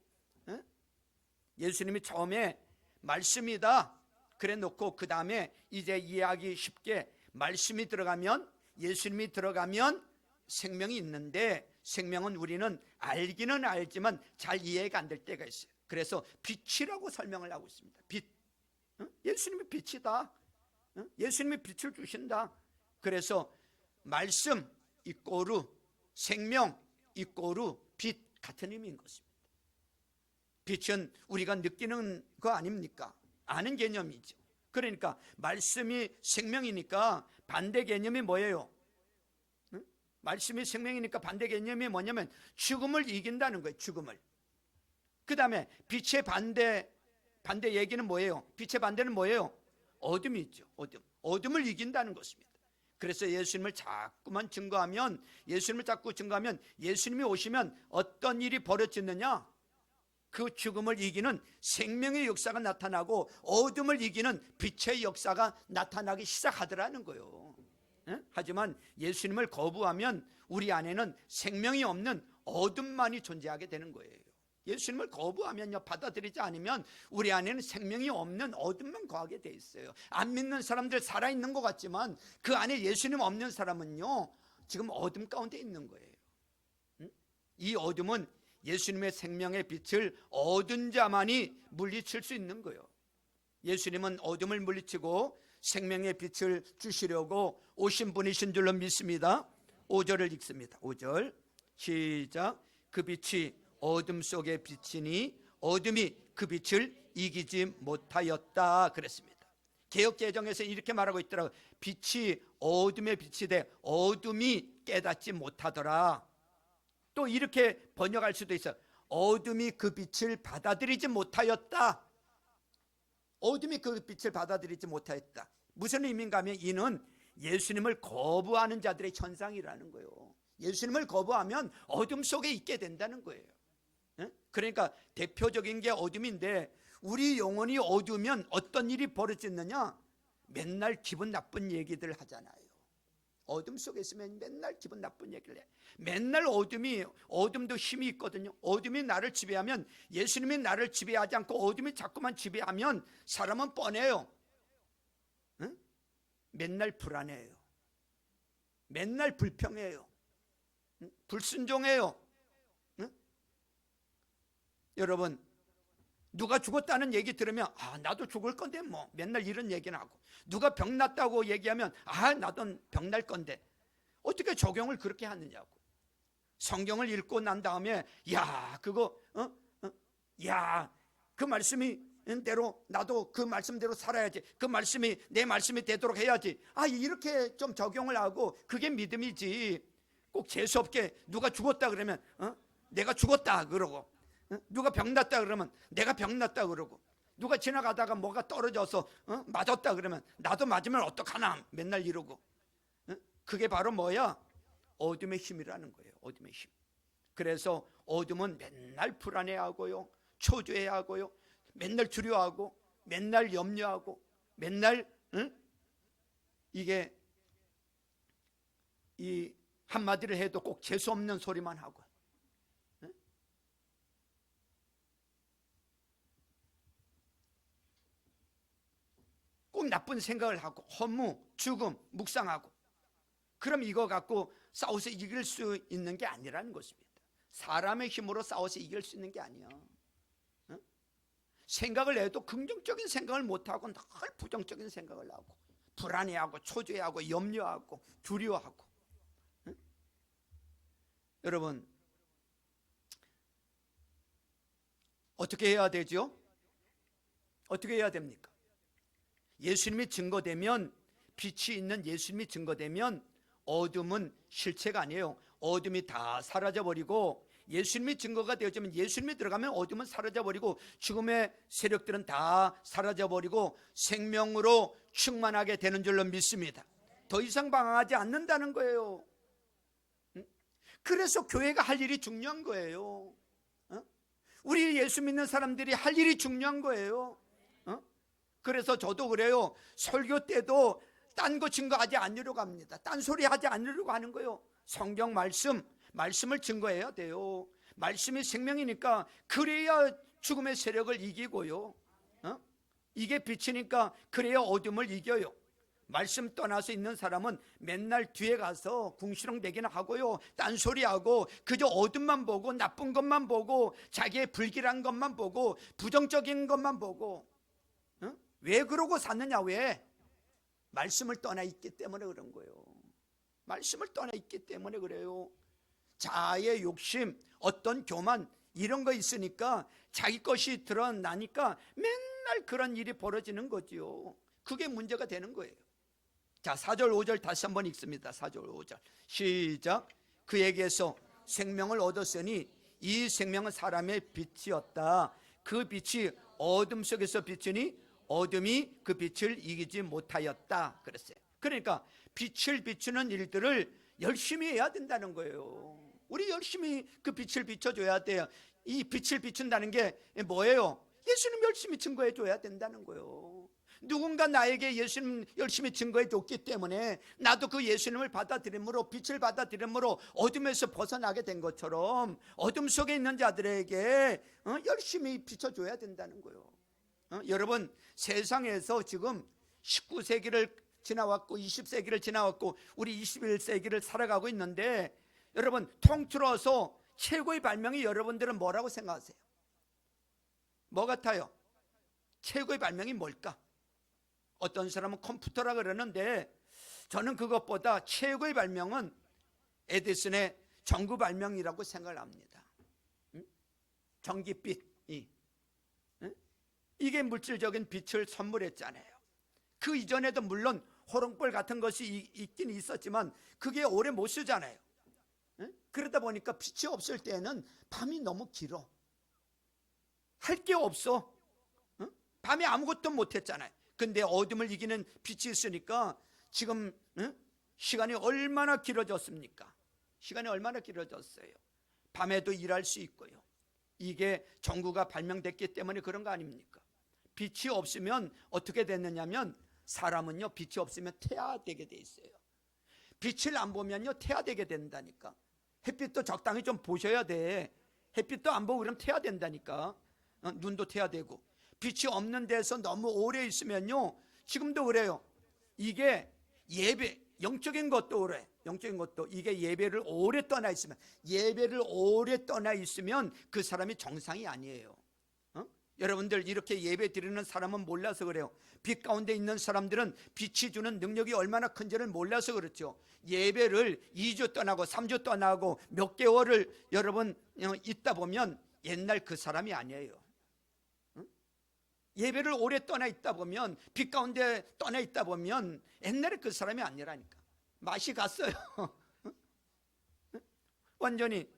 Speaker 1: 예수님이 처음에 말씀이다 그래 놓고, 그 다음에 이제 이해하기 쉽게, 말씀이 들어가면, 예수님이 들어가면 생명이 있는데, 생명은 우리는 알기는 알지만 잘 이해가 안 될 때가 있어요. 그래서 빛이라고 설명을 하고 있습니다. 빛. 예수님이 빛이다. 예수님이 빛을 주신다. 그래서 말씀 이꼬르 생명 이꼬르 빛, 같은 의미인 것입니다. 빛은 우리가 느끼는 거 아닙니까? 아는 개념이죠. 그러니까 말씀이 생명이니까 반대 개념이 뭐예요? 말씀이 생명이니까 반대 개념이 뭐냐면 죽음을 이긴다는 거예요. 죽음을. 그 다음에 빛의 반대 얘기는 뭐예요? 빛의 반대는 뭐예요? 어둠이 있죠. 어둠을 이긴다는 것입니다. 그래서 예수님을 자꾸만 증거하면, 예수님을 자꾸 증거하면, 예수님이 오시면 어떤 일이 벌어지느냐? 그 죽음을 이기는 생명의 역사가 나타나고 어둠을 이기는 빛의 역사가 나타나기 시작하더라는 거예요. 하지만 예수님을 거부하면 우리 안에는 생명이 없는 어둠만이 존재하게 되는 거예요. 예수님을 거부하면요, 받아들이지 않으면 우리 안에는 생명이 없는 어둠만 거하게 돼 있어요. 안 믿는 사람들 살아있는 것 같지만 그 안에 예수님 없는 사람은요, 지금 어둠 가운데 있는 거예요. 이 어둠은 예수님의 생명의 빛을 얻은 자만이 물리칠 수 있는 거예요. 예수님은 어둠을 물리치고 생명의 빛을 주시려고 오신 분이신 줄로 믿습니다. 5절을 읽습니다. 5절 시작. 그 빛이 어둠 속에 비치니 어둠이 그 빛을 이기지 못하였다 그랬습니다. 개역개정에서 이렇게 말하고 있더라고요. 빛이 어둠의 빛이 돼 어둠이 깨닫지 못하더라. 또 이렇게 번역할 수도 있어요. 어둠이 그 빛을 받아들이지 못하였다. 어둠이 그 빛을 받아들이지 못하였다. 무슨 의미인가 하면 이는 예수님을 거부하는 자들의 현상이라는 거예요. 예수님을 거부하면 어둠 속에 있게 된다는 거예요. 그러니까 대표적인 게 어둠인데, 우리 영혼이 어두우면 어떤 일이 벌어지느냐? 맨날 기분 나쁜 얘기들 하잖아요. 어둠 속에 있으면 맨날 기분 나쁜 얘기를 해. 맨날 어둠도 힘이 있거든요. 어둠이 나를 지배하면, 예수님이 나를 지배하지 않고 어둠이 자꾸만 지배하면 사람은 뻔해요. 응? 맨날 불안해요. 맨날 불평해요. 응? 불순종해요. 응? 여러분, 누가 죽었다는 얘기 들으면 나도 죽을 건데 뭐 맨날 이런 얘기는 하고, 누가 병 났다고 얘기하면 나도 병 날 건데, 어떻게 적용을 그렇게 하느냐고. 성경을 읽고 난 다음에 그 말씀이 대로 나도 그 말씀대로 살아야지, 그 말씀이 내 말씀이 되도록 해야지, 이렇게 좀 적용을 하고, 그게 믿음이지. 꼭 재수없게 누가 죽었다 그러면 내가 죽었다 그러고, 누가 병났다 그러면 내가 병났다 그러고, 누가 지나가다가 뭐가 떨어져서 맞았다 그러면 나도 맞으면 어떡하나 맨날 이러고. 그게 바로 뭐야? 어둠의 힘이라는 거예요. 어둠의 힘. 그래서 어둠은 맨날 불안해하고요, 초조해하고요, 맨날 두려워하고, 맨날 염려하고, 맨날 이게 이 한마디를 해도 꼭 재수없는 소리만 하고, 꼭 나쁜 생각을 하고, 허무, 죽음, 묵상하고. 그럼 이거 갖고 싸워서 이길 수 있는 게 아니라는 것입니다. 사람의 힘으로 싸워서 이길 수 있는 게 아니야. 생각을 해도 긍정적인 생각을 못하고 늘 부정적인 생각을 하고, 불안해하고, 초조해하고, 염려하고, 두려워하고. 여러분, 어떻게 해야 되죠? 어떻게 해야 됩니까? 예수님이 증거되면, 빛이 있는 예수님이 증거되면 어둠은 실체가 아니에요. 어둠이 다 사라져버리고, 예수님이 증거가 되어지면, 예수님이 들어가면 어둠은 사라져버리고, 죽음의 세력들은 다 사라져버리고 생명으로 충만하게 되는 줄로 믿습니다. 더 이상 방황하지 않는다는 거예요. 그래서 교회가 할 일이 중요한 거예요. 우리 예수 믿는 사람들이 할 일이 중요한 거예요. 그래서 저도 그래요. 설교 때도 딴 거 증거하지 않으려고 합니다. 딴 소리 하지 않으려고 하는 거예요. 성경 말씀을 증거해야 돼요. 말씀이 생명이니까, 그래야 죽음의 세력을 이기고요, 이게 빛이니까 그래야 어둠을 이겨요. 말씀 떠나서 있는 사람은 맨날 뒤에 가서 궁시렁대기나 하고요, 딴소리하고, 그저 어둠만 보고, 나쁜 것만 보고, 자기의 불길한 것만 보고, 부정적인 것만 보고. 왜 그러고 사느냐? 왜? 말씀을 떠나 있기 때문에 그런 거예요. 말씀을 떠나 있기 때문에 그래요. 자아의 욕심, 어떤 교만, 이런 거 있으니까, 자기 것이 드러나니까 맨날 그런 일이 벌어지는 거지요. 그게 문제가 되는 거예요. 자, 4절 5절 다시 한번 읽습니다. 4절 5절 시작. 그에게서 생명을 얻었으니 이 생명은 사람의 빛이었다. 그 빛이 어둠 속에서 비추니 어둠이 그 빛을 이기지 못하였다 그랬어요. 그러니까 빛을 비추는 일들을 열심히 해야 된다는 거예요. 우리 열심히 그 빛을 비춰줘야 돼요. 이 빛을 비춘다는 게 뭐예요? 예수님 열심히 증거해 줘야 된다는 거예요. 누군가 나에게 예수님 열심히 증거해 줬기 때문에 나도 그 예수님을 받아들임으로, 빛을 받아들임으로 어둠에서 벗어나게 된 것처럼 어둠 속에 있는 자들에게 열심히 비춰줘야 된다는 거예요. 여러분, 세상에서 지금 19세기를 지나왔고 20세기를 지나왔고 우리 21세기를 살아가고 있는데, 여러분, 통틀어서 최고의 발명이 여러분들은 뭐라고 생각하세요? 뭐 같아요? 최고의 발명이 뭘까? 어떤 사람은 컴퓨터라 그러는데, 저는 그것보다 최고의 발명은 에디슨의 전구 발명이라고 생각을 합니다. 전기빛이, 이게 물질적인 빛을 선물했잖아요. 그 이전에도 물론 호롱불 같은 것이 있긴 있었지만 그게 오래 못 쓰잖아요. 그러다 보니까 빛이 없을 때는 밤이 너무 길어. 할 게 없어. 밤에 아무것도 못했잖아요. 근데 어둠을 이기는 빛이 있으니까 지금 시간이 얼마나 길어졌습니까? 시간이 얼마나 길어졌어요. 밤에도 일할 수 있고요. 이게 전구가 발명됐기 때문에 그런 거 아닙니까? 빛이 없으면 어떻게 됐느냐면, 사람은요, 빛이 없으면 태아되게 돼 있어요. 빛을 안 보면요, 태아되게 된다니까. 햇빛도 적당히 좀 보셔야 돼. 햇빛도 안 보고 그러면 태아된다니까. 눈도 태아되고. 빛이 없는 데서 너무 오래 있으면요, 지금도 그래요. 이게 예배, 영적인 것도 그래. 영적인 것도 이게 예배를 오래 떠나 있으면, 예배를 오래 떠나 있으면 그 사람이 정상이 아니에요. 여러분들, 이렇게 예배 드리는 사람은 몰라서 그래요. 빛 가운데 있는 사람들은 빛이 주는 능력이 얼마나 큰지를 몰라서 그렇죠. 예배를 2주 떠나고 3주 떠나고 몇 개월을 여러분 있다 보면 옛날 그 사람이 아니에요. 예배를 오래 떠나 있다 보면, 빛 가운데 떠나 있다 보면 옛날에 그 사람이 아니라니까. 맛이 갔어요. 완전히.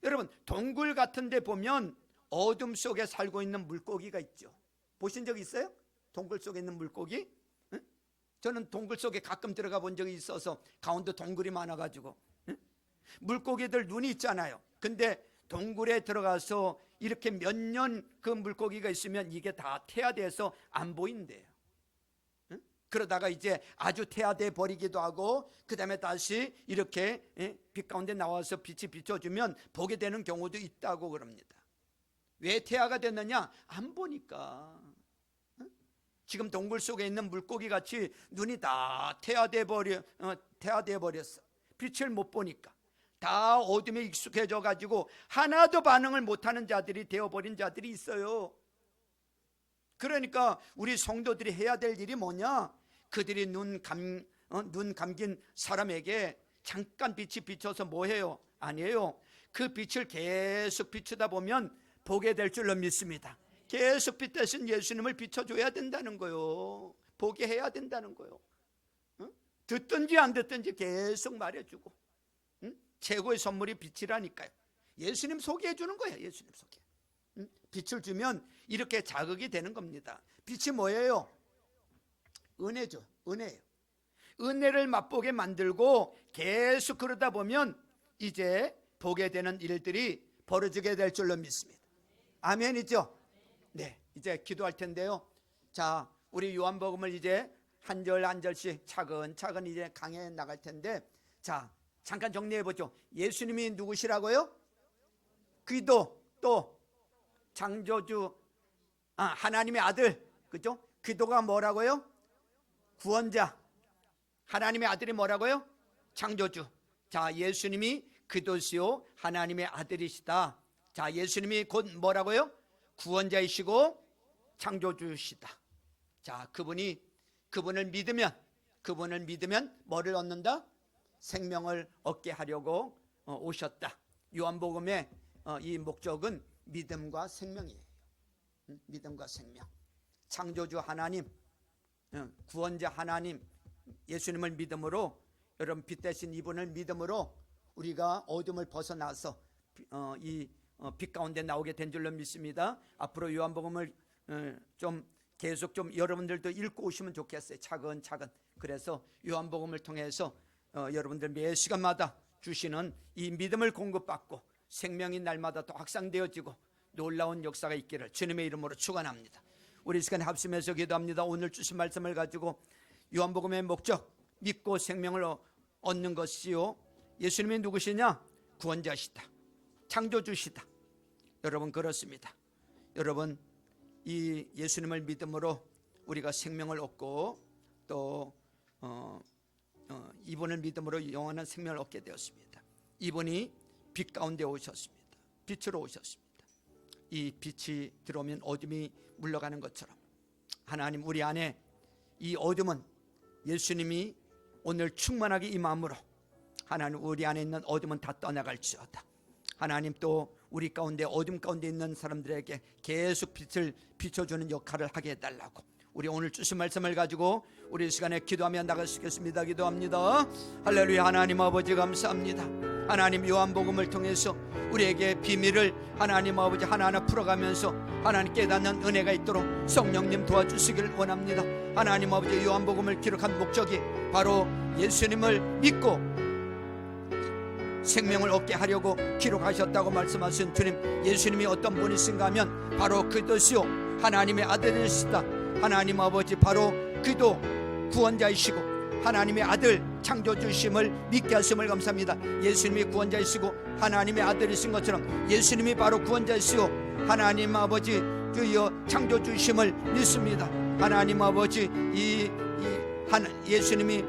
Speaker 1: 여러분, 동굴 같은 데 보면 어둠 속에 살고 있는 물고기가 있죠. 보신 적 있어요? 동굴 속에 있는 물고기? 저는 동굴 속에 가끔 들어가 본 적이 있어서, 강원도 동굴이 많아가지고. 물고기들 눈이 있잖아요. 근데 동굴에 들어가서 이렇게 몇 년 그 물고기가 있으면 이게 다 태아돼서 안 보인대요. 그러다가 이제 아주 태아돼 버리기도 하고, 그 다음에 다시 이렇게 빛 가운데 나와서 빛이 비춰주면 보게 되는 경우도 있다고 그럽니다. 왜 태아가 됐느냐? 안 보니까. 지금 동굴 속에 있는 물고기 같이 눈이 다 태아돼 버렸어. 빛을 못 보니까. 다 어둠에 익숙해져 가지고 하나도 반응을 못하는 자들이 되어버린 자들이 있어요. 그러니까 우리 성도들이 해야 될 일이 뭐냐? 그들이 눈 감긴 사람에게 잠깐 빛이 비춰서 뭐 해요? 아니에요. 그 빛을 계속 비추다 보면 보게 될 줄로 믿습니다. 계속 빛 대신 예수님을 비춰줘야 된다는 거요. 보게 해야 된다는 거요. 듣든지 안 듣든지 계속 말해주고. 최고의 선물이 빛이라니까요. 예수님 소개해 주는 거예요. 예수님 소개. 빛을 주면 이렇게 자극이 되는 겁니다. 빛이 뭐예요? 은혜죠. 은혜예요. 은혜를 맛보게 만들고 계속 그러다 보면 이제 보게 되는 일들이 벌어지게 될 줄로 믿습니다. 아멘이죠? 네, 이제 기도할 텐데요. 자, 우리 요한복음을 이제 한 절 한 절씩 차근차근 이제 강해 나갈 텐데, 자, 잠깐 정리해 보죠. 예수님이 누구시라고요? 기도, 또 창조주, 하나님의 아들, 그죠? 기도가 뭐라고요? 구원자. 하나님의 아들이 뭐라고요? 창조주. 자, 예수님이 기도시요 하나님의 아들이시다. 자, 예수님이 곧 뭐라고요? 구원자이시고 창조주시다. 자, 그분을 믿으면 뭐를 얻는다? 생명을 얻게 하려고 오셨다. 요한복음의 이 목적은 믿음과 생명이에요. 믿음과 생명. 창조주 하나님, 구원자 하나님, 예수님을 믿음으로, 여러분 빛 대신 이분을 믿음으로 우리가 어둠을 벗어나서 이 빛 가운데 나오게 된 줄로 믿습니다. 앞으로 요한복음을 좀 계속 좀 여러분들도 읽고 오시면 좋겠어요. 차근차근. 그래서 요한복음을 통해서 여러분들 매 시간마다 주시는 이 믿음을 공급받고 생명이 날마다 더 확산되어지고 놀라운 역사가 있기를 주님의 이름으로 축원합니다. 우리 시간에 합심해서 기도합니다. 오늘 주신 말씀을 가지고 요한복음의 목적, 믿고 생명을 얻는 것이요, 예수님이 누구시냐? 구원자시다, 창조주시다. 여러분 그렇습니다. 여러분 이 예수님을 믿음으로 우리가 생명을 얻고 또 이분을 믿음으로 영원한 생명을 얻게 되었습니다. 이분이 빛 가운데 오셨습니다. 빛으로 오셨습니다. 이 빛이 들어오면 어둠이 물러가는 것처럼 하나님 우리 안에 이 어둠은 예수님이 오늘 충만하게 이 마음으로 하나님 우리 안에 있는 어둠은 다 떠나갈지어다. 하나님 또 우리 가운데 어둠 가운데 있는 사람들에게 계속 빛을 비춰주는 역할을 하게 해달라고 우리 오늘 주신 말씀을 가지고 우리 이 시간에 기도하며 나가시겠습니다. 기도합니다. 할렐루야. 하나님 아버지 감사합니다. 하나님 요한복음을 통해서 우리에게 비밀을 하나님 아버지 하나하나 풀어가면서 하나님 깨닫는 은혜가 있도록 성령님 도와주시길 원합니다. 하나님 아버지 요한복음을 기록한 목적이 바로 예수님을 믿고 생명을 얻게 하려고 기록하셨다고 말씀하신 주님, 예수님이 어떤 분이신가 하면 바로 그 뜻이요 하나님의 아들이시다. 하나님 아버지 바로 그도 구원자이시고 하나님의 아들 창조주심을 믿게 하심을 감사합니다. 예수님이 구원자이시고 하나님의 아들이신 것처럼 예수님이 바로 구원자이시고 하나님 아버지 주여 창조주심을 믿습니다. 하나님 아버지 예수님이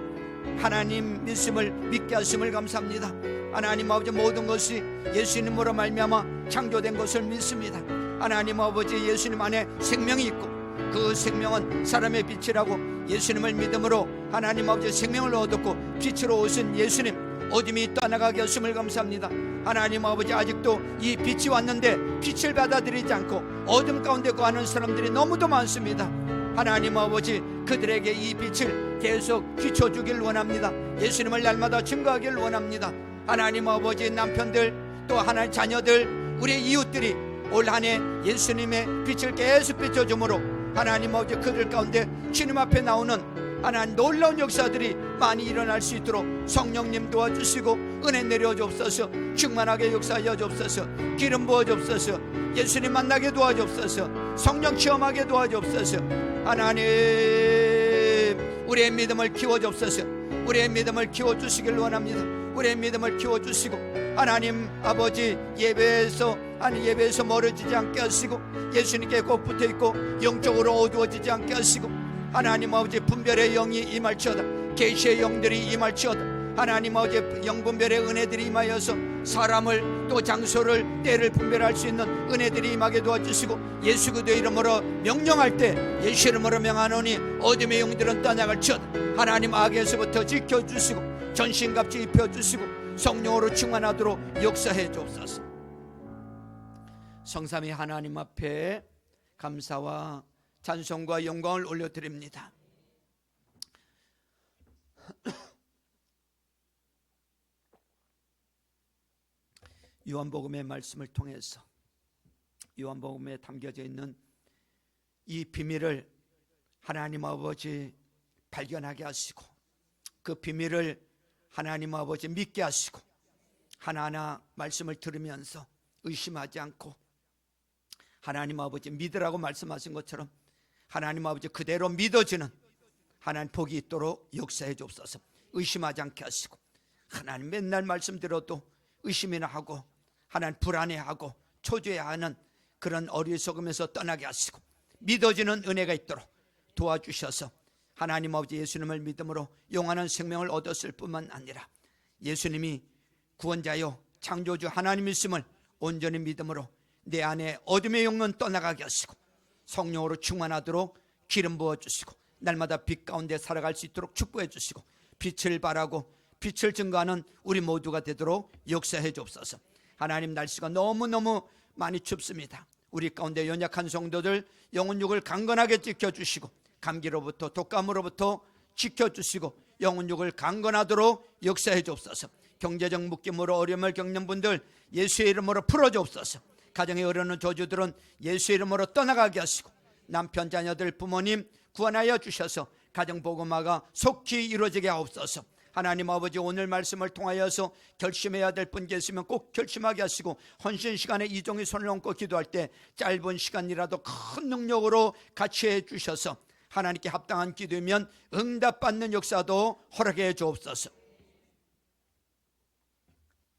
Speaker 1: 하나님 믿음을 믿게 하심을 감사합니다. 하나님 아버지 모든 것이 예수님으로 말미암아 창조된 것을 믿습니다. 하나님 아버지 예수님 안에 생명이 있고 그 생명은 사람의 빛이라고 예수님을 믿음으로 하나님 아버지 생명을 얻었고 빛으로 오신 예수님 어둠이 떠나가게 하심을 감사합니다. 하나님 아버지 아직도 이 빛이 왔는데 빛을 받아들이지 않고 어둠 가운데 거하는 사람들이 너무도 많습니다. 하나님 아버지 그들에게 이 빛을 계속 비춰주길 원합니다. 예수님을 날마다 증거하길 원합니다. 하나님 아버지 남편들 또 하나님 자녀들 우리의 이웃들이 올 한 해 예수님의 빛을 계속 비춰주므로 하나님 아버지 그들 가운데 주님 앞에 나오는 하나님 놀라운 역사들이 많이 일어날 수 있도록 성령님 도와주시고 은혜 내려주옵소서. 충만하게 역사하여 주옵소서. 기름 부어 주옵소서. 예수님 만나게 도와주옵소서. 성령 체험하게 도와주옵소서. 하나님 우리의 믿음을 키워주옵소서. 우리의 믿음을 키워주시길 원합니다. 우리의 믿음을 키워주시고 하나님 아버지 예배에서 멀어지지 않게 하시고 예수님께 꼭 붙어있고 영적으로 어두워지지 않게 하시고 하나님 아버지 분별의 영이 임할지어다. 계시의 영들이 임할지어다. 하나님 아버지 영분별의 은혜들이 임하여서 사람을 또 장소를 때를 분별할 수 있는 은혜들이 임하게 도와주시고 예수 그리스도의 이름으로 명령할 때 예수 이름으로 명하노니 어둠의 영들은 떠나갈지어다. 하나님 악에서부터 지켜주시고 전신갑주 입혀주시고 성령으로 충만하도록 역사해 주옵소서. 성삼위 하나님 앞에 감사와 찬송과 영광을 올려드립니다. 요한복음의 말씀을 통해서 요한복음에 담겨져 있는 이 비밀을 하나님 아버지 발견하게 하시고 그 비밀을 하나님 아버지 믿게 하시고 하나하나 말씀을 들으면서 의심하지 않고 하나님 아버지 믿으라고 말씀하신 것처럼 하나님 아버지 그대로 믿어지는 하나님 복이 있도록 역사해 주옵소서. 의심하지 않게 하시고 하나님 맨날 말씀 들어도 의심이나 하고 하나님 불안해하고 초조해하는 그런 어리석음에서 떠나게 하시고 믿어지는 은혜가 있도록 도와주셔서 하나님 아버지 예수님을 믿음으로 영원한 생명을 얻었을 뿐만 아니라 예수님이 구원자요 창조주 하나님이심을 온전히 믿음으로 내 안에 어둠의 영은 떠나가게 하시고 성령으로 충만하도록 기름 부어주시고 날마다 빛 가운데 살아갈 수 있도록 축복해 주시고 빛을 발하고 빛을 증거하는 우리 모두가 되도록 역사해 주옵소서. 하나님 날씨가 너무너무 많이 춥습니다. 우리 가운데 연약한 성도들 영혼육을 강건하게 지켜주시고 감기로부터 독감으로부터 지켜주시고 영혼육을 강건하도록 역사해 주옵소서. 경제적 묶임으로 어려움을 겪는 분들 예수의 이름으로 풀어주옵소서. 가정에 어려운 저주들은 예수의 이름으로 떠나가게 하시고 남편, 자녀들, 부모님 구원하여 주셔서 가정복음화가 속히 이루어지게 하옵소서. 하나님 아버지, 오늘 말씀을 통하여서 결심해야 될 분 계시면 꼭 결심하게 하시고, 헌신 시간에 이종의 손을 얹고 기도할 때 짧은 시간이라도 큰 능력으로 같이 해 주셔서 하나님께 합당한 기도면 응답받는 역사도 허락해 주옵소서.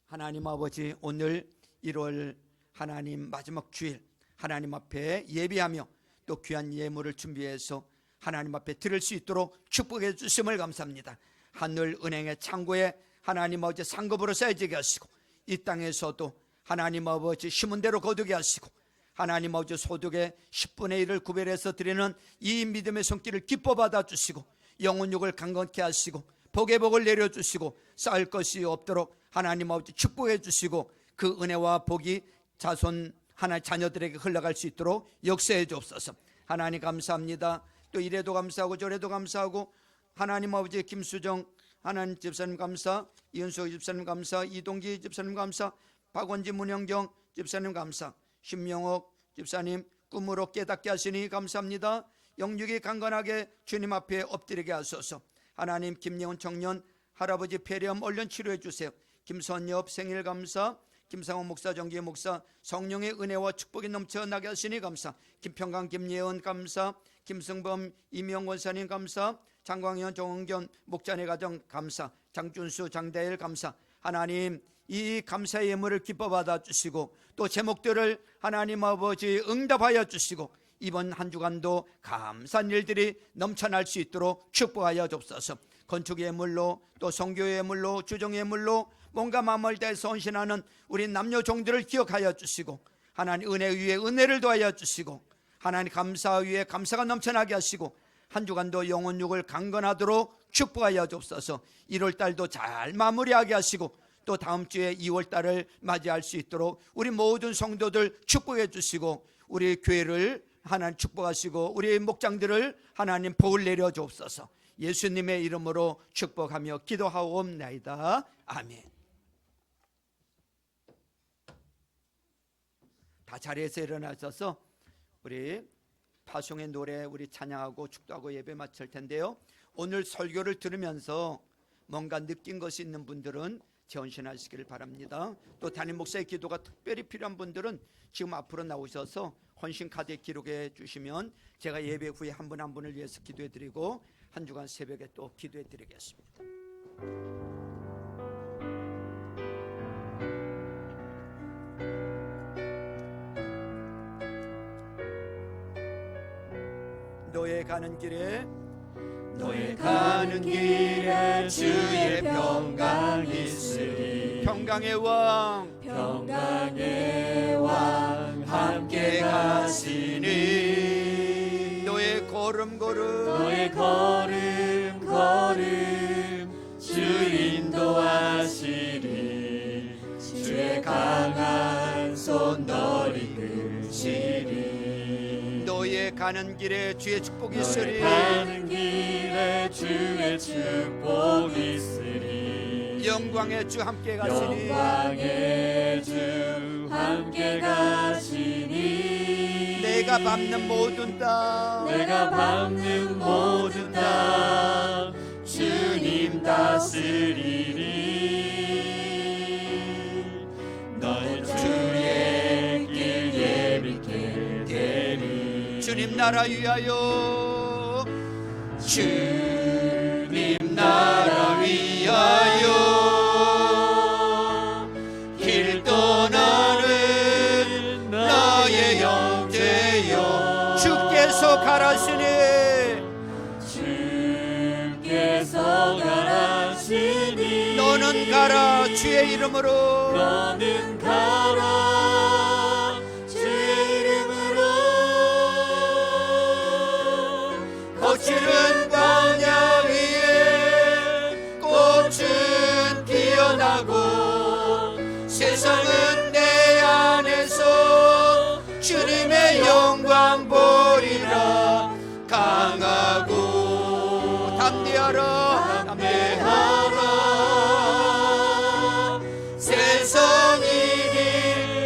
Speaker 1: 하나님 아버지, 오늘 1월 하나님 마지막 주일 하나님 앞에 예비하며 또 귀한 예물을 준비해서 하나님 앞에 드릴 수 있도록 축복해 주심을 감사합니다. 하늘 은행의 창고에 하나님 아버지 상급으로 쌓여지게 하시고, 이 땅에서도 하나님 아버지 심은 대로 거두게 하시고, 하나님 아버지 소득의 10분의 1을 구별해서 드리는 이 믿음의 손길을 기뻐 받아 주시고, 영혼육을 강건케 하시고 복의 복을 내려주시고, 쌓을 것이 없도록 하나님 아버지 축복해 주시고, 그 은혜와 복이 자손 하나님 자녀들에게 흘러갈 수 있도록 역사해 주옵소서. 하나님 감사합니다. 또 이래도 감사하고 저래도 감사하고, 하나님 아버지 김수정 하나님 집사님 감사, 이은수 집사님 감사, 이동기 집사님 감사, 박원지 문영경 집사님 감사, 신명옥 집사님 꿈으로 깨닫게 하시니 감사합니다. 영육이 강건하게 주님 앞에 엎드리게 하소서. 하나님 김예훈 청년 할아버지 폐렴 얼른 치료해 주세요. 김선엽 생일 감사, 김상호 목사, 정기혜 목사 성령의 은혜와 축복이 넘쳐나게 하시니 감사. 김평강 김예은 감사, 김승범 이명 원사님 감사, 장광현 정은견 목자네 가정 감사, 장준수 장대일 감사. 하나님 이 감사의 예물을 기뻐 받아 주시고, 또 제목들을 하나님 아버지 응답하여 주시고, 이번 한 주간도 감사한 일들이 넘쳐날 수 있도록 축복하여 주옵소서. 건축 예물로 또 선교 예물로 주정 예물로 뭔가 마음을 다해서 헌신하는 우리 남녀 종들을 기억하여 주시고, 하나님 은혜 위에 은혜를 더하여 주시고, 하나님 감사 위에 감사가 넘쳐나게 하시고, 한 주간도 영혼육을 강건하도록 축복하여 주옵소서. 1월달도 잘 마무리하게 하시고, 또 다음 주에 2월달을 맞이할 수 있도록 우리 모든 성도들 축복해 주시고, 우리 교회를 하나님 축복하시고, 우리 목장들을 하나님 복을 내려 주옵소서. 예수님의 이름으로 축복하며 기도하옵나이다. 아멘. 다 자리에서 일어나셔서 우리 파송의 노래 우리 찬양하고 축도하고 예배 마칠 텐데요, 오늘 설교를 들으면서 뭔가 느낀 것이 있는 분들은 재헌신하시기를 바랍니다. 또 담임 목사의 기도가 특별히 필요한 분들은 지금 앞으로 나오셔서 헌신 카드에 기록해 주시면 제가 예배 후에 한 분 한 분을 위해서 기도해 드리고 한 주간 새벽에 또 기도해 드리겠습니다. 너의 가는 길에
Speaker 2: 주의 평강 있으리.
Speaker 1: 평강의 왕
Speaker 2: 함께 가시니.
Speaker 1: 너의 걸음
Speaker 2: 주 인도하시리. 주의 강한 손 널 이끄시리.
Speaker 1: 너의 가는 길에 주의 축복이 있으리.
Speaker 2: 가는 길에 주의 축복이 있으리.
Speaker 1: 영광의 주 함께 가시니.
Speaker 2: 영광의 주 함께 가시니.
Speaker 1: 내가 밟는 모든 땅
Speaker 2: 주님 다스리리. 넌 주의 길 예비케 되리.
Speaker 1: 주님 나라 위하여
Speaker 2: 주님 나라 위하여 길 떠나는 나의 형제여.
Speaker 1: 주께서 가라시니. 너는 가라 주의 이름으로.
Speaker 2: 너는 가라 주의 이름으로.
Speaker 1: 거칠은 광야 위에 꽃은 피어나고, 세상은 내 안에서 주님의 영광 보리라. 강하고 담대하라.
Speaker 2: 세상 일이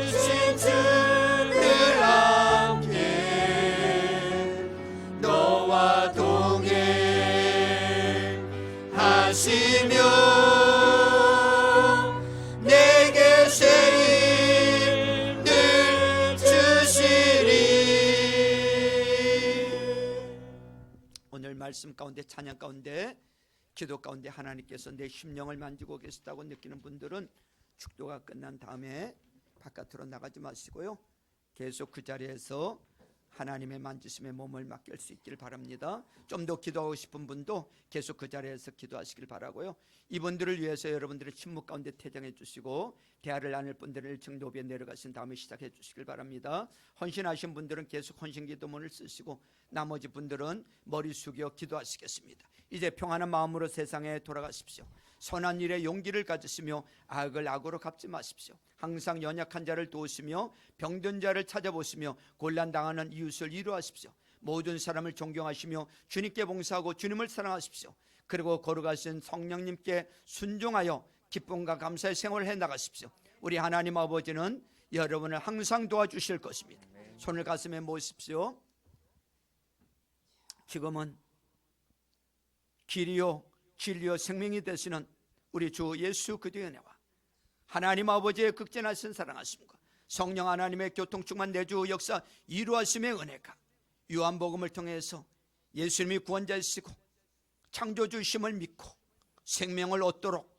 Speaker 1: 말씀 가운데, 찬양 가운데, 기도 가운데 하나님께서 내 심령을 만지고 계시다고 느끼는 분들은 축도가 끝난 다음에 바깥으로 나가지 마시고요, 계속 그 자리에서 하나님의 만지심에 몸을 맡길 수 있길 바랍니다. 좀 더 기도하고 싶은 분도 계속 그 자리에서 기도하시길 바라고요. 이분들을 위해서 여러분들의 침묵 가운데 퇴장해 주시고 대화를 나눌 분들을 정도비에 내려가신 다음에 시작해 주시길 바랍니다. 헌신하신 분들은 계속 헌신 기도문을 쓰시고 나머지 분들은 머리 숙여 기도하시겠습니다. 이제 평안한 마음으로 세상에 돌아가십시오. 선한 일에 용기를 가지시며 악을 악으로 갚지 마십시오. 항상 연약한 자를 도우시며 병든 자를 찾아보시며 곤란당하는 이웃을 위로하십시오. 모든 사람을 존경하시며 주님께 봉사하고 주님을 사랑하십시오. 그리고 거룩하신 성령님께 순종하여 기쁨과 감사의 생활을 해나가십시오. 우리 하나님 아버지는 여러분을 항상 도와주실 것입니다. 손을 가슴에 모으십시오. 지금은 길이요 진리요 생명이 되시는 우리 주 예수 그리스도의 은혜와 하나님 아버지의 극진하신 사랑하심과 성령 하나님의 교통충만 내주 역사 이루하심의 은혜가 요한복음을 통해서 예수님이 구원자이시고 창조주심을 믿고 생명을 얻도록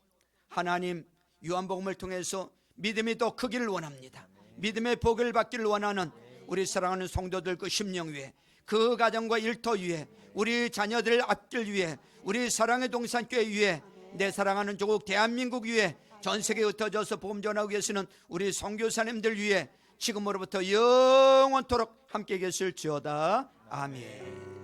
Speaker 1: 하나님 요한복음을 통해서 믿음이 더 크기를 원합니다. 믿음의 복을 받기를 원하는 우리 사랑하는 성도들 그 심령 위에, 그 가정과 일터 위에, 우리 자녀들을 앞길 위에, 우리 사랑의 동산교회 위에, 내 사랑하는 조국 대한민국 위에, 전 세계에 흩어져서 복음 전하고 계시는 우리 선교사님들 위에 지금으로부터 영원토록 함께 계실지어다. 아멘.